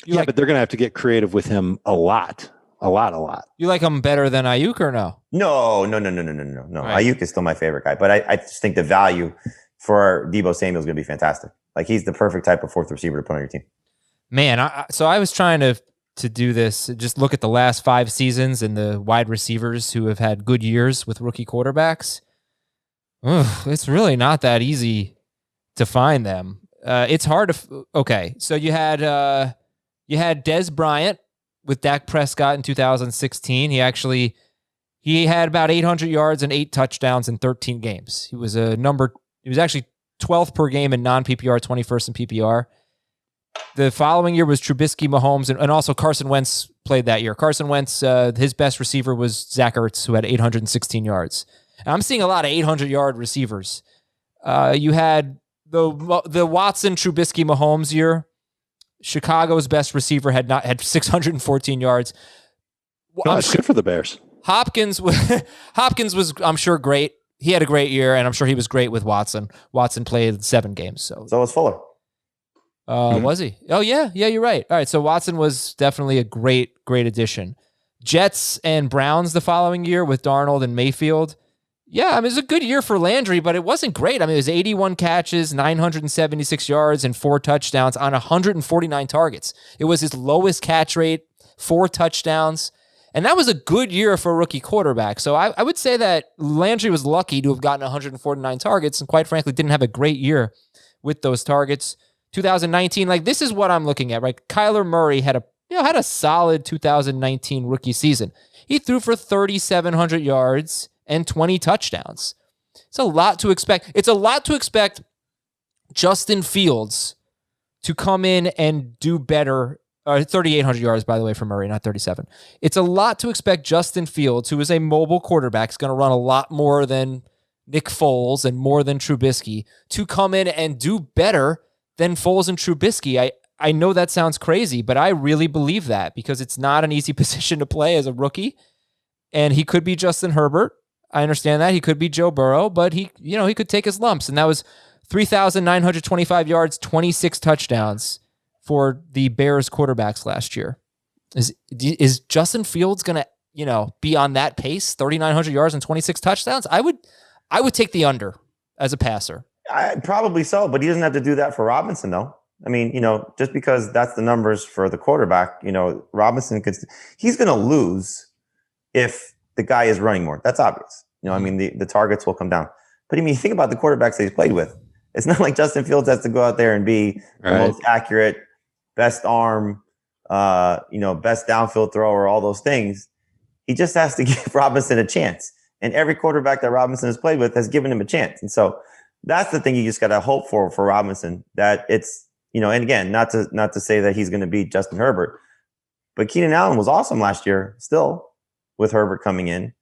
But they're going to have to get creative with him a lot. You like him better than Ayuk or no? No. Right. Ayuk is still my favorite guy, but I just think the value for Debo Samuel is going to be fantastic. Like he's the perfect type of fourth receiver to put on your team. Man, so I was trying to do this, just look at the last 5 seasons and the wide receivers who have had good years with rookie quarterbacks. It's really not that easy to find them. It's hard to. Okay, so you had Dez Bryant with Dak Prescott in 2016. He had about 800 yards and 8 touchdowns in 13 games. He was actually 12th per game in non-PPR, 21st in PPR. The following year was Trubisky, Mahomes, and also Carson Wentz played that year. Carson Wentz, his best receiver was Zach Ertz, who had 816 yards. And I'm seeing a lot of 800-yard receivers. You had the Watson, Trubisky, Mahomes year. Chicago's best receiver had 614 yards. It's good for the Bears. Hopkins was, I'm sure, great. He had a great year, and I'm sure he was great with Watson. Watson played 7 games. So was Fuller. Was he? Oh, yeah. Yeah, you're right. All right, so Watson was definitely a great addition. Jets and Browns the following year with Darnold and Mayfield. Yeah, I mean, it was a good year for Landry, but it wasn't great. I mean, it was 81 catches, 976 yards, and 4 touchdowns on 149 targets. It was his lowest catch rate, 4 touchdowns. And that was a good year for a rookie quarterback. So I would say that Landry was lucky to have gotten 149 targets and quite frankly didn't have a great year with those targets. 2019, this is what I'm looking at, right? Kyler Murray had a solid 2019 rookie season. He threw for 3,700 yards and 20 touchdowns. It's a lot to expect. It's a lot to expect Justin Fields to come in and do better. 3,800 yards, by the way, for Murray, not 37. It's a lot to expect Justin Fields, who is a mobile quarterback, is going to run a lot more than Nick Foles and more than Trubisky, to come in and do better than Foles and Trubisky. I know that sounds crazy, but I really believe that because it's not an easy position to play as a rookie. And he could be Justin Herbert. I understand that. He could be Joe Burrow, but he could take his lumps. And that was 3,925 yards, 26 touchdowns for the Bears quarterbacks last year. Is Justin Fields going to, be on that pace, 3,900 yards and 26 touchdowns? I would take the under as a passer. Probably so, but he doesn't have to do that for Robinson, though. I mean, just because that's the numbers for the quarterback, Robinson he's going to lose if the guy is running more. That's obvious. I mean, the targets will come down. But I mean, think about the quarterbacks that he's played with. It's not like Justin Fields has to go out there and be the most accurate, best arm, best downfield thrower, all those things. He just has to give Robinson a chance. And every quarterback that Robinson has played with has given him a chance. And so that's the thing you just got to hope for Robinson, that it's, and again, not to say that he's going to beat Justin Herbert, but Keenan Allen was awesome last year still with Herbert coming in.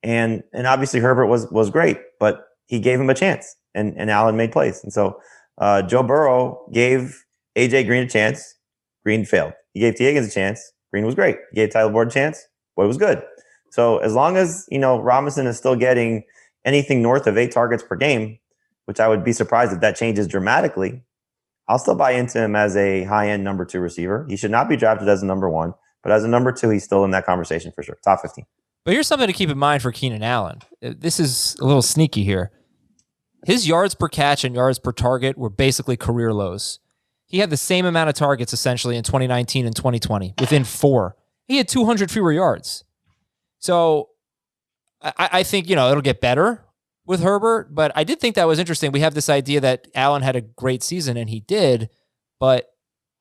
And obviously Herbert was great, but he gave him a chance and Allen made plays. And so Joe Burrow gave AJ Green a chance. Green failed. He gave T. Higgins a chance. Green was great. He gave Tyler Boyd a chance. Boyd was good. So as long as, Robinson is still getting anything north of 8 targets per game, which I would be surprised if that changes dramatically, I'll still buy into him as a high-end number 2 receiver. He should not be drafted as a number 1, but as a number 2, he's still in that conversation for sure. Top 15. But here's something to keep in mind for Keenan Allen. This is a little sneaky here. His yards per catch and yards per target were basically career lows. He had the same amount of targets essentially in 2019 and 2020, within 4. He had 200 fewer yards. So I think, it'll get better with Herbert, but I did think that was interesting. We have this idea that Allen had a great season, and he did, but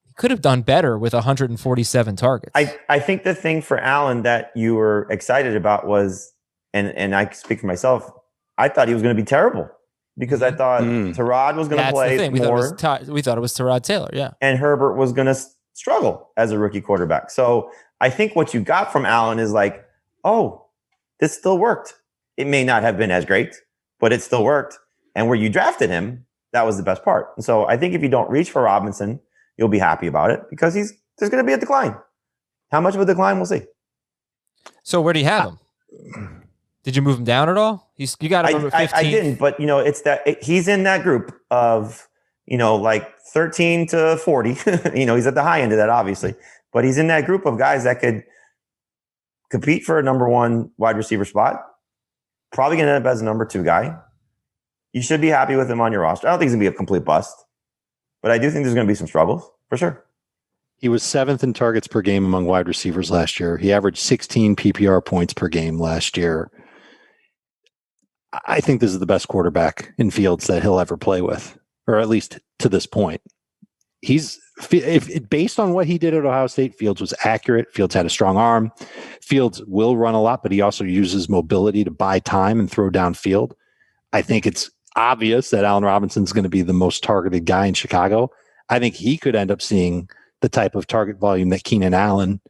he could have done better with 147 targets. I think the thing for Allen that you were excited about was, and I speak for myself, I thought he was going to be terrible because I thought Tyrod was going to play more. We thought it was Tyrod Taylor, yeah. And Herbert was going to struggle as a rookie quarterback. So I think what you got from Allen is like, oh, this still worked. It may not have been as great, but it still worked. And where you drafted him, that was the best part. And so I think if you don't reach for Robinson, you'll be happy about it because there's going to be a decline. How much of a decline, we'll see. So where do you have him? Did you move him down at all? You got him number 15. I didn't, but it's that he's in that group of, like 13 to 40. He's at the high end of that, obviously, but he's in that group of guys that could compete for a number 1 wide receiver spot. Probably going to end up as a number 2 guy. You should be happy with him on your roster. I don't think he's going to be a complete bust, but I do think there's going to be some struggles for sure. He was 7th in targets per game among wide receivers last year. He averaged 16 PPR points per game last year. I think this is the best quarterback in Fields that he'll ever play with, or at least to this point. Based on what he did at Ohio State, Fields was accurate. Fields had a strong arm. Fields will run a lot, but he also uses mobility to buy time and throw downfield. I think it's obvious that Allen Robinson's going to be the most targeted guy in Chicago. I think he could end up seeing the type of target volume that Keenan Allen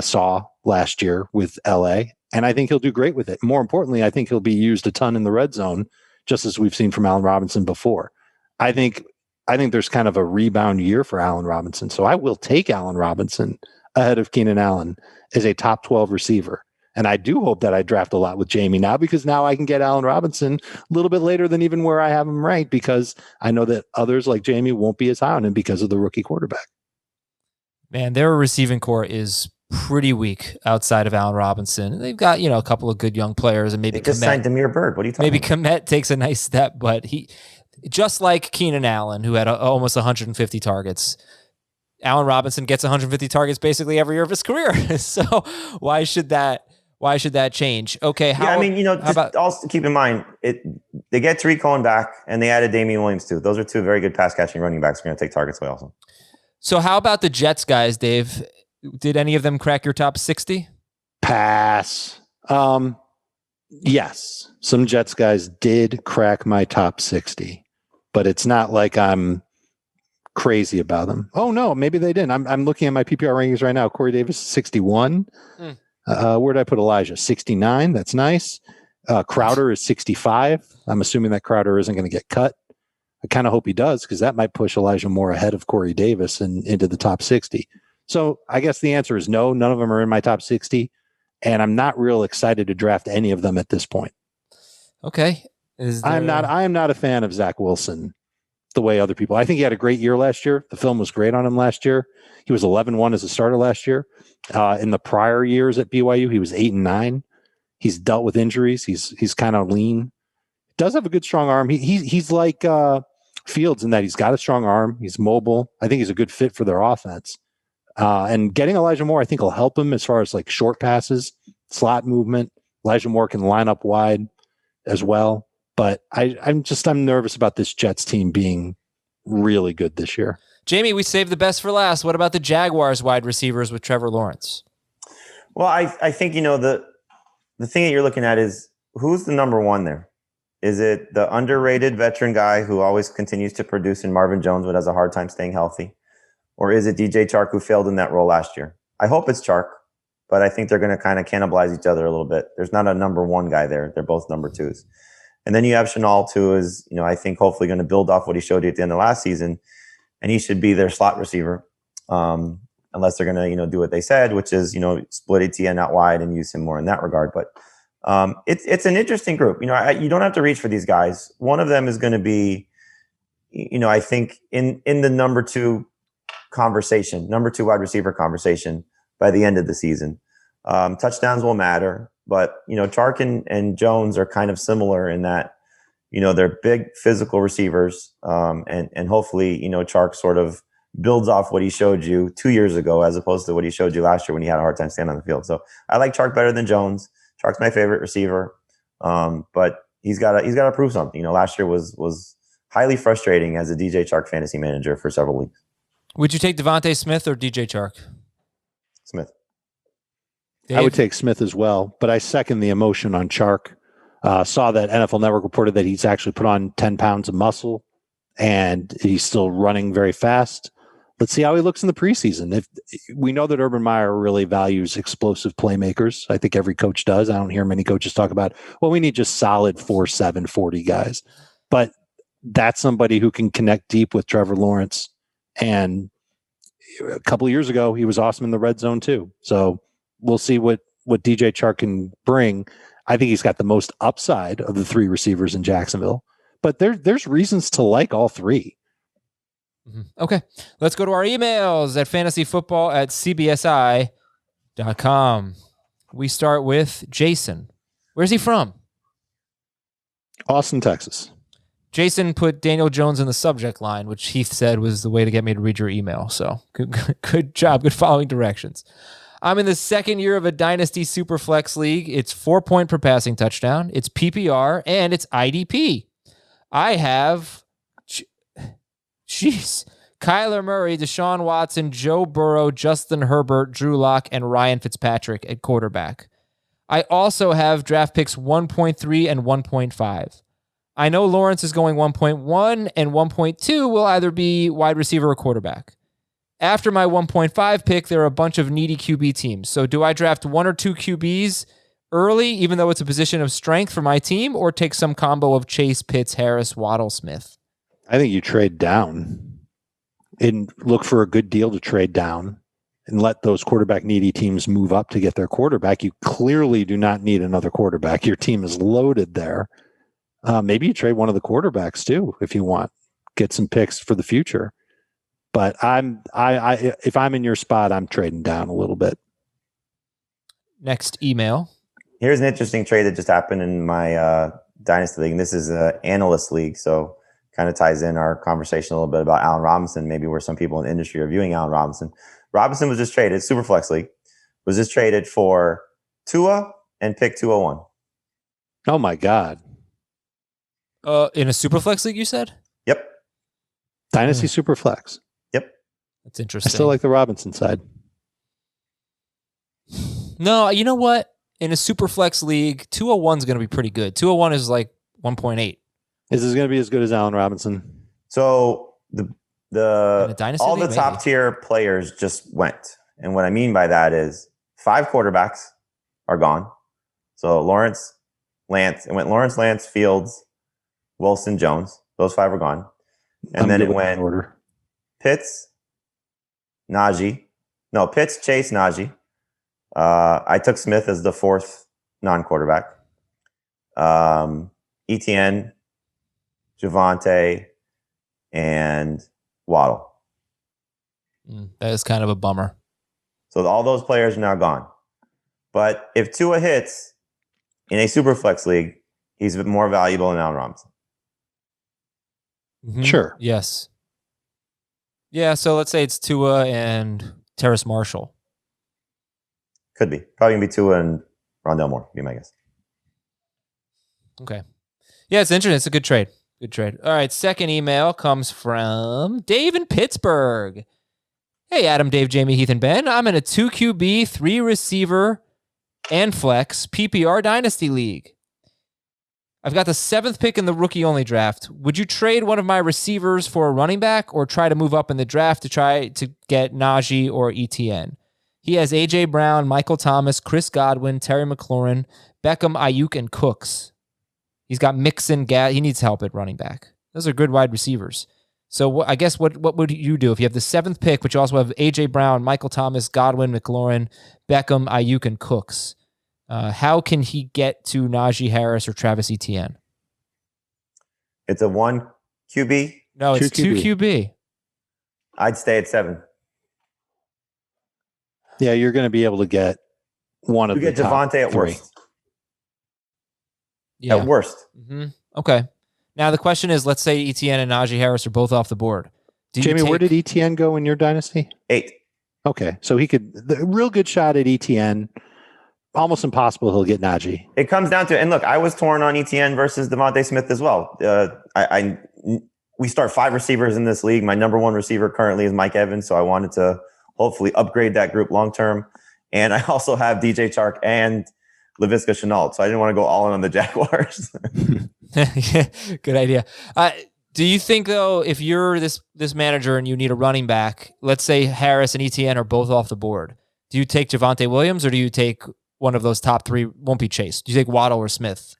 saw last year with LA. And I think he'll do great with it. More importantly, I think he'll be used a ton in the red zone, just as we've seen from Allen Robinson before. I think there's kind of a rebound year for Allen Robinson. So I will take Allen Robinson ahead of Keenan Allen as a top 12 receiver. And I do hope that I draft a lot with Jamey now, because now I can get Allen Robinson a little bit later than even where I have him ranked, because I know that others like Jamey won't be as high on him because of the rookie quarterback. Man, their receiving core is pretty weak outside of Allen Robinson. They've got, a couple of good young players, and maybe they just signed Demir Bird. What are you talking about? Maybe Kmet takes a nice step, but he, just like Keenan Allen, who had almost 150 targets, Allen Robinson gets 150 targets basically every year of his career. So why should that change? Okay. Also keep in mind, they get Tariq Cohen back, and they added Damian Williams too. Those are 2 very good pass catching running backs who are going to take targets away also. So how about the Jets guys, Dave? Did any of them crack your top 60? Pass. Yes, some Jets guys did crack my top 60, but it's not like I'm crazy about them. Oh no, maybe they didn't. I'm looking at my PPR rankings right now. Corey Davis 61. Where did I put Elijah? 69. That's nice. Crowder is 65. I'm assuming that Crowder isn't going to get cut. I kind of hope he does, because that might push Elijah Moore ahead of Corey Davis and into the top 60. So I guess the answer is no. None of them are in my top 60, and I'm not real excited to draft any of them at this point. Okay. I am not a fan of Zach Wilson the way other people. I think he had a great year last year. The film was great on him last year. He was 11-1 as a starter last year. In the prior years at BYU, he was 8-9. He's dealt with injuries. He's kind of lean. Does have a good strong arm. He's like Fields in that he's got a strong arm. He's mobile. I think he's a good fit for their offense. And getting Elijah Moore, I think, will help him as far as like short passes, slot movement. Elijah Moore can line up wide as well. But I'm nervous about this Jets team being really good this year. Jamey, we saved the best for last. What about the Jaguars wide receivers with Trevor Lawrence? Well, I think, the thing that you're looking at is who's the number one there? Is it the underrated veteran guy who always continues to produce in Marvin Jones but has a hard time staying healthy? Or is it DJ Chark who failed in that role last year? I hope it's Chark, but I think they're going to kind of cannibalize each other a little bit. There's not a number one guy there. They're both number twos. And then you have Shenault, who is, I think hopefully going to build off what he showed you at the end of last season. And he should be their slot receiver, unless they're going to, do what they said, which is, split Etienne out wide and use him more in that regard. But it's an interesting group. You don't have to reach for these guys. One of them is going to be, I think in the number two wide receiver conversation by the end of the season. Touchdowns will matter, but Chark and Jones are kind of similar in that they're big physical receivers, and hopefully Chark sort of builds off what he showed you 2 years ago as opposed to what he showed you last year when he had a hard time standing on the field. So I like Chark better than Jones. Chark's my favorite receiver, but he's got to prove something. Last year was highly frustrating as a DJ Chark fantasy manager for several weeks. Would you take DeVonta Smith or DJ Chark? Smith. Dave? I would take Smith as well, but I second the emotion on Chark. Saw that NFL Network reported that he's actually put on 10 pounds of muscle and he's still running very fast. Let's see how he looks in the preseason. If we know that Urban Meyer really values explosive playmakers, I think every coach does. I don't hear many coaches talk about, well, we need just solid 4.7 40 guys. But that's somebody who can connect deep with Trevor Lawrence. And a couple of years ago, he was awesome in the red zone too. So we'll see what DJ Chark can bring. I think he's got the most upside of the three receivers in Jacksonville. But there's reasons to like all three. Okay, let's go to our emails at fantasyfootball@cbsi.com. We start with Jason. Where's he from? Austin, Texas. Jason put Daniel Jones in the subject line, which Heath said was the way to get me to read your email. So good job. Good following directions. I'm in the second year of a Dynasty Superflex League. It's 4-point per passing touchdown. It's PPR and it's IDP. I have, Kyler Murray, Deshaun Watson, Joe Burrow, Justin Herbert, Drew Lock, and Ryan Fitzpatrick at quarterback. I also have draft picks 1.3 and 1.5. I know Lawrence is going 1.1 and 1.2 will either be wide receiver or quarterback. After my 1.5 pick, there are a bunch of needy QB teams. So do I draft one or two QBs early, even though it's a position of strength for my team, or take some combo of Chase, Pitts, Harris, Waddle, Smith? I think you trade down and look for a good deal to trade down and let those quarterback needy teams move up to get their quarterback. You clearly do not need another quarterback. Your team is loaded there. Maybe you trade one of the quarterbacks too, if you want. Get some picks for the future. But if I'm in your spot, I'm trading down a little bit. Next email. Here's an interesting trade that just happened in my Dynasty League. And this is an analyst league, so kind of ties in our conversation a little bit about Allen Robinson, maybe where some people in the industry are viewing Allen Robinson. Robinson was just traded, Superflex League, was just traded for Tua and pick 201. Oh, my God. In a Superflex League, you said? Yep. Dynasty Superflex. Yep. That's interesting. I still like the Robinson side. No, you know what? In a Superflex League, 201 is going to be pretty good. 201 is like 1.8. Is this going to be as good as Allen Robinson? So all the maybe. top tier players just went. And what I mean by that is 5 quarterbacks are gone. So Lawrence, Fields, Wilson, Jones. Those 5 are gone. And then it went order. Pitts, Chase, Najee. I took Smith as the 4th non-quarterback. Etienne, Javonte, and Waddle. That is kind of a bummer. So all those players are now gone. But if Tua hits in a Superflex League, he's more valuable than Allen Robinson. Mm-hmm. Sure. Yes. Yeah, so let's say it's Tua and Terrace Marshall. Could be. Probably going to be Tua and Rondell Moore, would be my guess. Okay. Yeah, it's interesting. It's a good trade. Good trade. All right, second email comes from Dave in Pittsburgh. Hey, Adam, Dave, Jamey, Heath, and Ben. I'm in a 2 QB, 3 receiver, and flex PPR Dynasty League. I've got the 7th pick in the rookie-only draft. Would you trade one of my receivers for a running back or try to move up in the draft to try to get Najee or ETN? He has A.J. Brown, Michael Thomas, Chris Godwin, Terry McLaurin, Beckham, Ayuk, and Cooks. He's got Mixon. He needs help at running back. Those are good wide receivers. So I guess what would you do if you have the 7th pick, but you also have A.J. Brown, Michael Thomas, Godwin, McLaurin, Beckham, Ayuk, and Cooks? How can he get to Najee Harris or Travis Etienne? It's a 1 QB. No, it's 2 QB. I'd stay at 7. Yeah, you're going to be able to get one of You get DeVonta at 3. worst. Yeah. At worst. Mm-hmm. Okay. Now the question is, let's say Etienne and Najee Harris are both off the board. Jamie, where did Etienne go in your dynasty? 8. Okay, so real good shot at Etienne. Almost impossible he'll get Najee. It comes down to, and look, I was torn on ETN versus DeVonta Smith as well. We start 5 receivers in this league. My number 1 receiver currently is Mike Evans, so I wanted to hopefully upgrade that group long term. And I also have DJ Chark and Laviska Shenault, so I didn't want to go all in on the Jaguars. Good idea. Do you think, though, if you're this manager and you need a running back, let's say Harris and ETN are both off the board, do you take Javonte Williams or do you take one of those top 3? Won't be Chase. Do you take Waddle or Smith?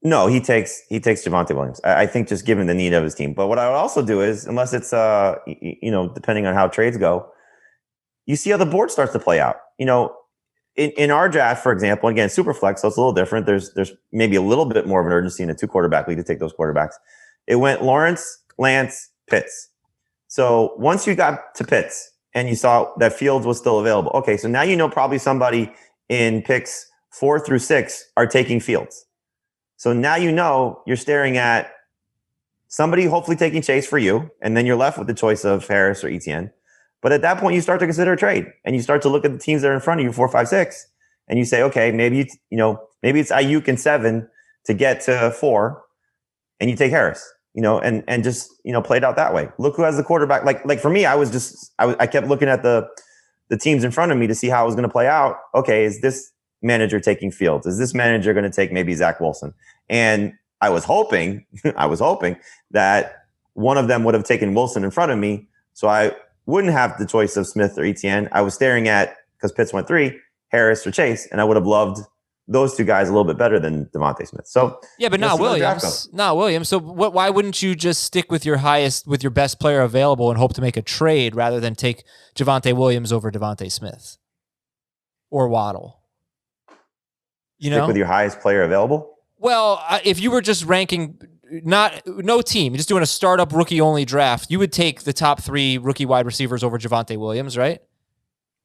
No, he takes Javonte Williams. I think just given the need of his team. But what I would also do is, unless it's depending on how trades go, you see how the board starts to play out. In our draft, for example, again, super flex, so it's a little different. There's maybe a little bit more of an urgency in a 2-quarterback league to take those quarterbacks. It went Lawrence, Lance, Pitts. So once you got to Pitts and you saw that Fields was still available, okay, so now you know probably somebody in picks 4 through 6 are taking Fields. So now you know you're staring at somebody hopefully taking Chase for you, and then you're left with the choice of Harris or Etienne. But at that point, you start to consider a trade, and you start to look at the teams that are in front of you, 4, 5, 6, and you say, okay, maybe it's Ayuk and 7 to get to 4, and you take Harris, and just play it out that way. Look who has the quarterback. Like for me, I kept looking at the teams in front of me to see how it was going to play out. Okay, is this manager taking Fields? Is this manager going to take maybe Zach Wilson? And I was hoping that one of them would have taken Wilson in front of me, so I wouldn't have the choice of Smith or Etienne. I was staring at, because Pitts went 3, Harris or Chase, and I would have loved those 2 guys a little bit better than DeVonta Smith. So yeah, but not Williams. Not Williams. So why wouldn't you just stick with your best player available and hope to make a trade rather than take Javonte Williams over DeVonta Smith or Waddle? Stick with your highest player available? Well, if you were just ranking no team, you're just doing a startup rookie-only draft, you would take the top 3 rookie wide receivers over Javonte Williams, right?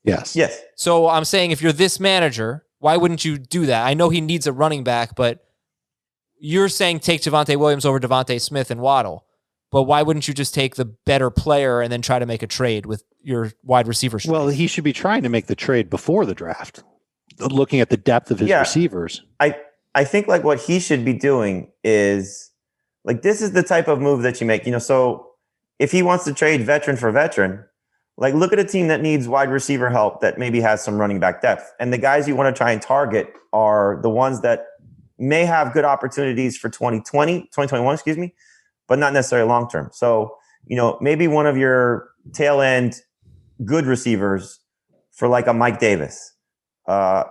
Yes. So I'm saying if you're this manager, why wouldn't you do that? I know he needs a running back, but you're saying take Javonte Williams over DeVonta Smith and Waddle. But why wouldn't you just take the better player and then try to make a trade with your wide receiver? Well, he should be trying to make the trade before the draft, looking at the depth of his receivers. I think like what he should be doing is like, this is the type of move that you make, so if he wants to trade veteran for veteran, like look at a team that needs wide receiver help that maybe has some running back depth. And the guys you want to try and target are the ones that may have good opportunities for 2021, but not necessarily long-term. So, maybe one of your tail end good receivers for like a Mike Davis, a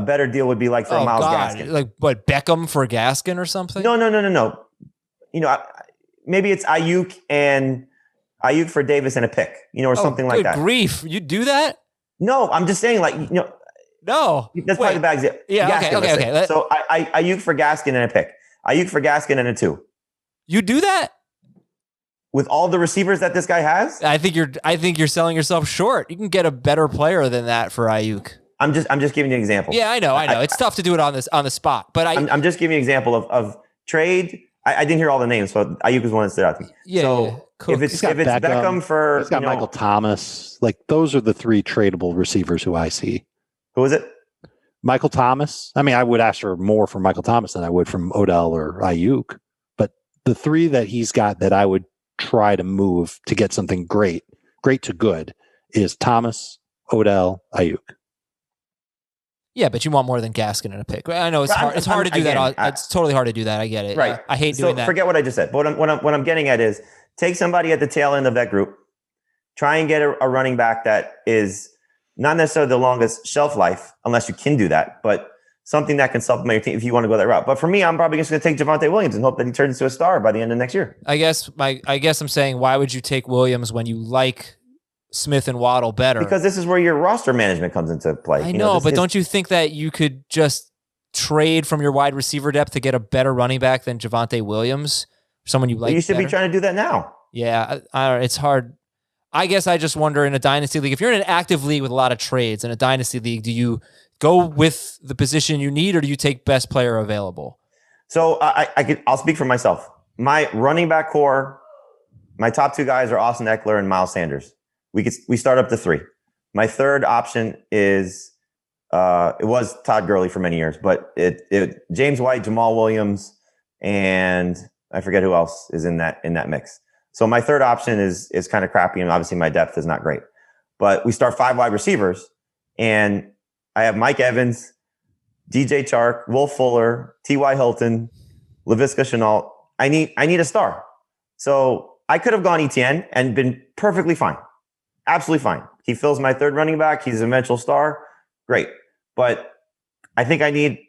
better deal would be like for Myles Gaskin. Like what, Beckham for Gaskin or something? No. Maybe it's Ayuk for Davis and a pick, or something like that. Good grief. You do that? No, I'm just saying no. That's probably the bag's it. Yeah, Gaskin, okay. So Ayuk for Gaskin and a pick. Ayuk for Gaskin and a 2. You do that? With all the receivers that this guy has? I think you're selling yourself short. You can get a better player than that for Ayuk. I'm just giving you an example. Yeah, I know. It's tough to do it on the spot, but I'm just giving you an example of trade. I didn't hear all the names, so Ayuk was one that stood out to me. Yeah. So if it's Beckham for, he's got Michael Thomas. Like those are the 3 tradable receivers who I see. Who is it? Michael Thomas. I mean, I would ask for more from Michael Thomas than I would from Odell or Ayuk. But the 3 that he's got that I would try to move to get something great to good is Thomas, Odell, Ayuk. Yeah, but you want more than Gaskin in a pick. I know it's hard. It's hard to do that. It's totally hard to do that. I get it. Right. I hate doing that. Forget what I just said. But what I'm getting at is take somebody at the tail end of that group, try and get a running back that is not necessarily the longest shelf life, unless you can do that, but something that can supplement your team if you want to go that route. But for me, I'm probably just going to take Javonte Williams and hope that he turns into a star by the end of next year. I guess I'm saying, why would you take Williams when you like Smith and Waddle better? Because this is where your roster management comes into play. I know, but don't you think that you could just trade from your wide receiver depth to get a better running back than Javonte Williams? Someone you like well, you should better? be trying to do that now. Yeah, it's hard. I guess I just wonder in a dynasty league, if you're in an active league with a lot of trades in a dynasty league, do you go with the position you need or do you take best player available? So I'll speak for myself. My running back core, my top 2 guys are Austin Eckler and Miles Sanders. We start up to 3. My third option is it was Todd Gurley for many years, but it James White, Jamal Williams, and I forget who else is in that mix. So my third option is kind of crappy, and obviously my depth is not great. But we start 5 wide receivers, and I have Mike Evans, DJ Chark, Will Fuller, T.Y. Hilton, Laviska Shenault. I need a star. So I could have gone ETN and been perfectly fine. Absolutely fine. He fills my third running back. He's an eventual star. Great. But I think I need,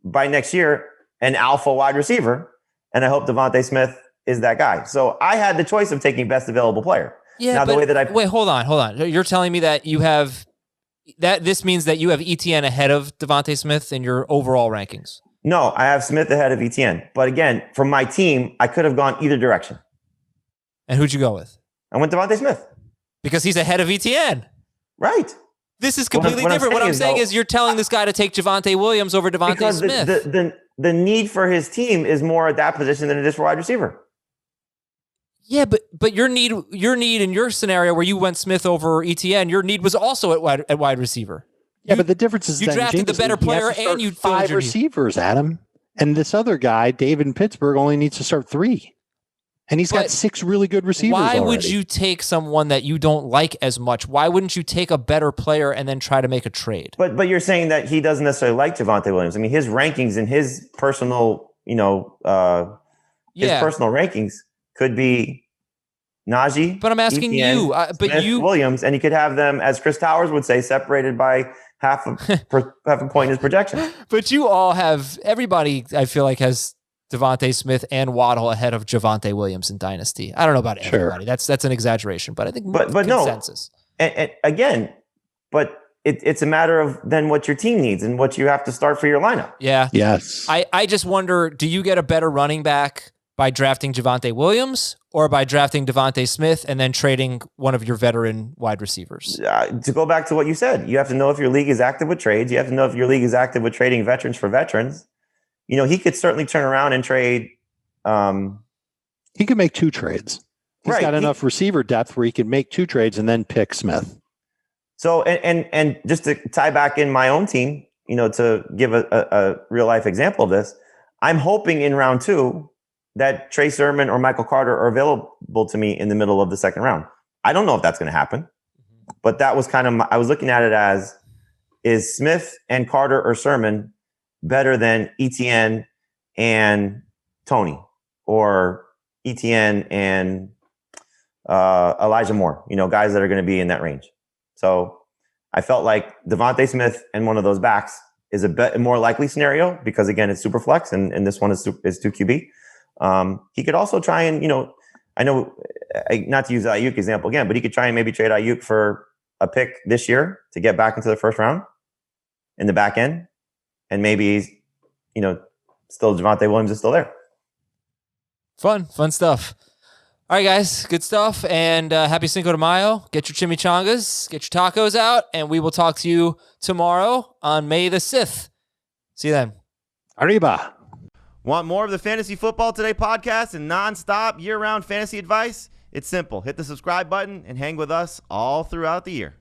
by next year, an alpha wide receiver. And I hope DeVonta Smith is that guy. So I had the choice of taking best available player. Yeah, now, the way that wait, hold on. You're telling me that you have that this means that you have ETN ahead of DeVonta Smith in your overall rankings. No, I have Smith ahead of ETN. But again, from my team, I could have gone either direction. And who'd you go with? I went DeVonta Smith. Because he's ahead of ETN. Right. This is completely different. What I'm saying is you're telling this guy to take Javonte Williams over DeVonta Smith. The need for his team is more at that position than it is for wide receiver. Yeah, but your need in your scenario where you went Smith over ETN, your need was also at wide receiver. Yeah, but the difference is you drafted the better player and you filled 5 receivers, Adam. And this other guy, David in Pittsburgh, only needs to start 3. And he's got 6 really good receivers Why already. would you take someone that you don't like as much? Why wouldn't you take a better player and then try to make a trade? But you're saying that he doesn't necessarily like Javonte Williams. I mean, his rankings and his personal, his personal rankings could be Najee. But I'm asking ETN, Smith, Williams, and he could have them, as Chris Towers would say, separated by half a point in his projection. But you all have, everybody I feel like has DeVonta Smith and Waddle ahead of Javonte Williams in Dynasty. I don't know about everybody. That's an exaggeration, but I think consensus. No. And again, but it's a matter of then what your team needs and what you have to start for your lineup. Yeah. Yes. I just wonder, do you get a better running back by drafting Javonte Williams or by drafting DeVonta Smith and then trading one of your veteran wide receivers? To go back to what you said, you have to know if your league is active with trades. You have to know if your league is active with trading veterans for veterans. He could certainly turn around and trade. He could make 2 trades. He's got enough receiver depth where he could make 2 trades and then pick Smith. So, and just to tie back in my own team, to give a real life example of this, I'm hoping in round 2 that Trey Sermon or Michael Carter are available to me in the middle of the second round. I don't know if that's going to happen, but that was kind of, I was looking at it as, is Smith and Carter or Sermon better than ETN and Tony, or ETN and Elijah Moore, guys that are going to be in that range. So I felt like DeVonta Smith and one of those backs is a more likely scenario because, again, it's super flex and this one is 2 QB. He could also try and, I know not to use the Ayuk example again, but he could try and maybe trade Ayuk for a pick this year to get back into the first round in the back end. And maybe he's, still Javonte Williams is still there. Fun stuff. All right, guys, good stuff. And happy Cinco de Mayo. Get your chimichangas, get your tacos out, and we will talk to you tomorrow on May the 6th. See you then. Arriba. Want more of the Fantasy Football Today podcast and nonstop year-round fantasy advice? It's simple. Hit the subscribe button and hang with us all throughout the year.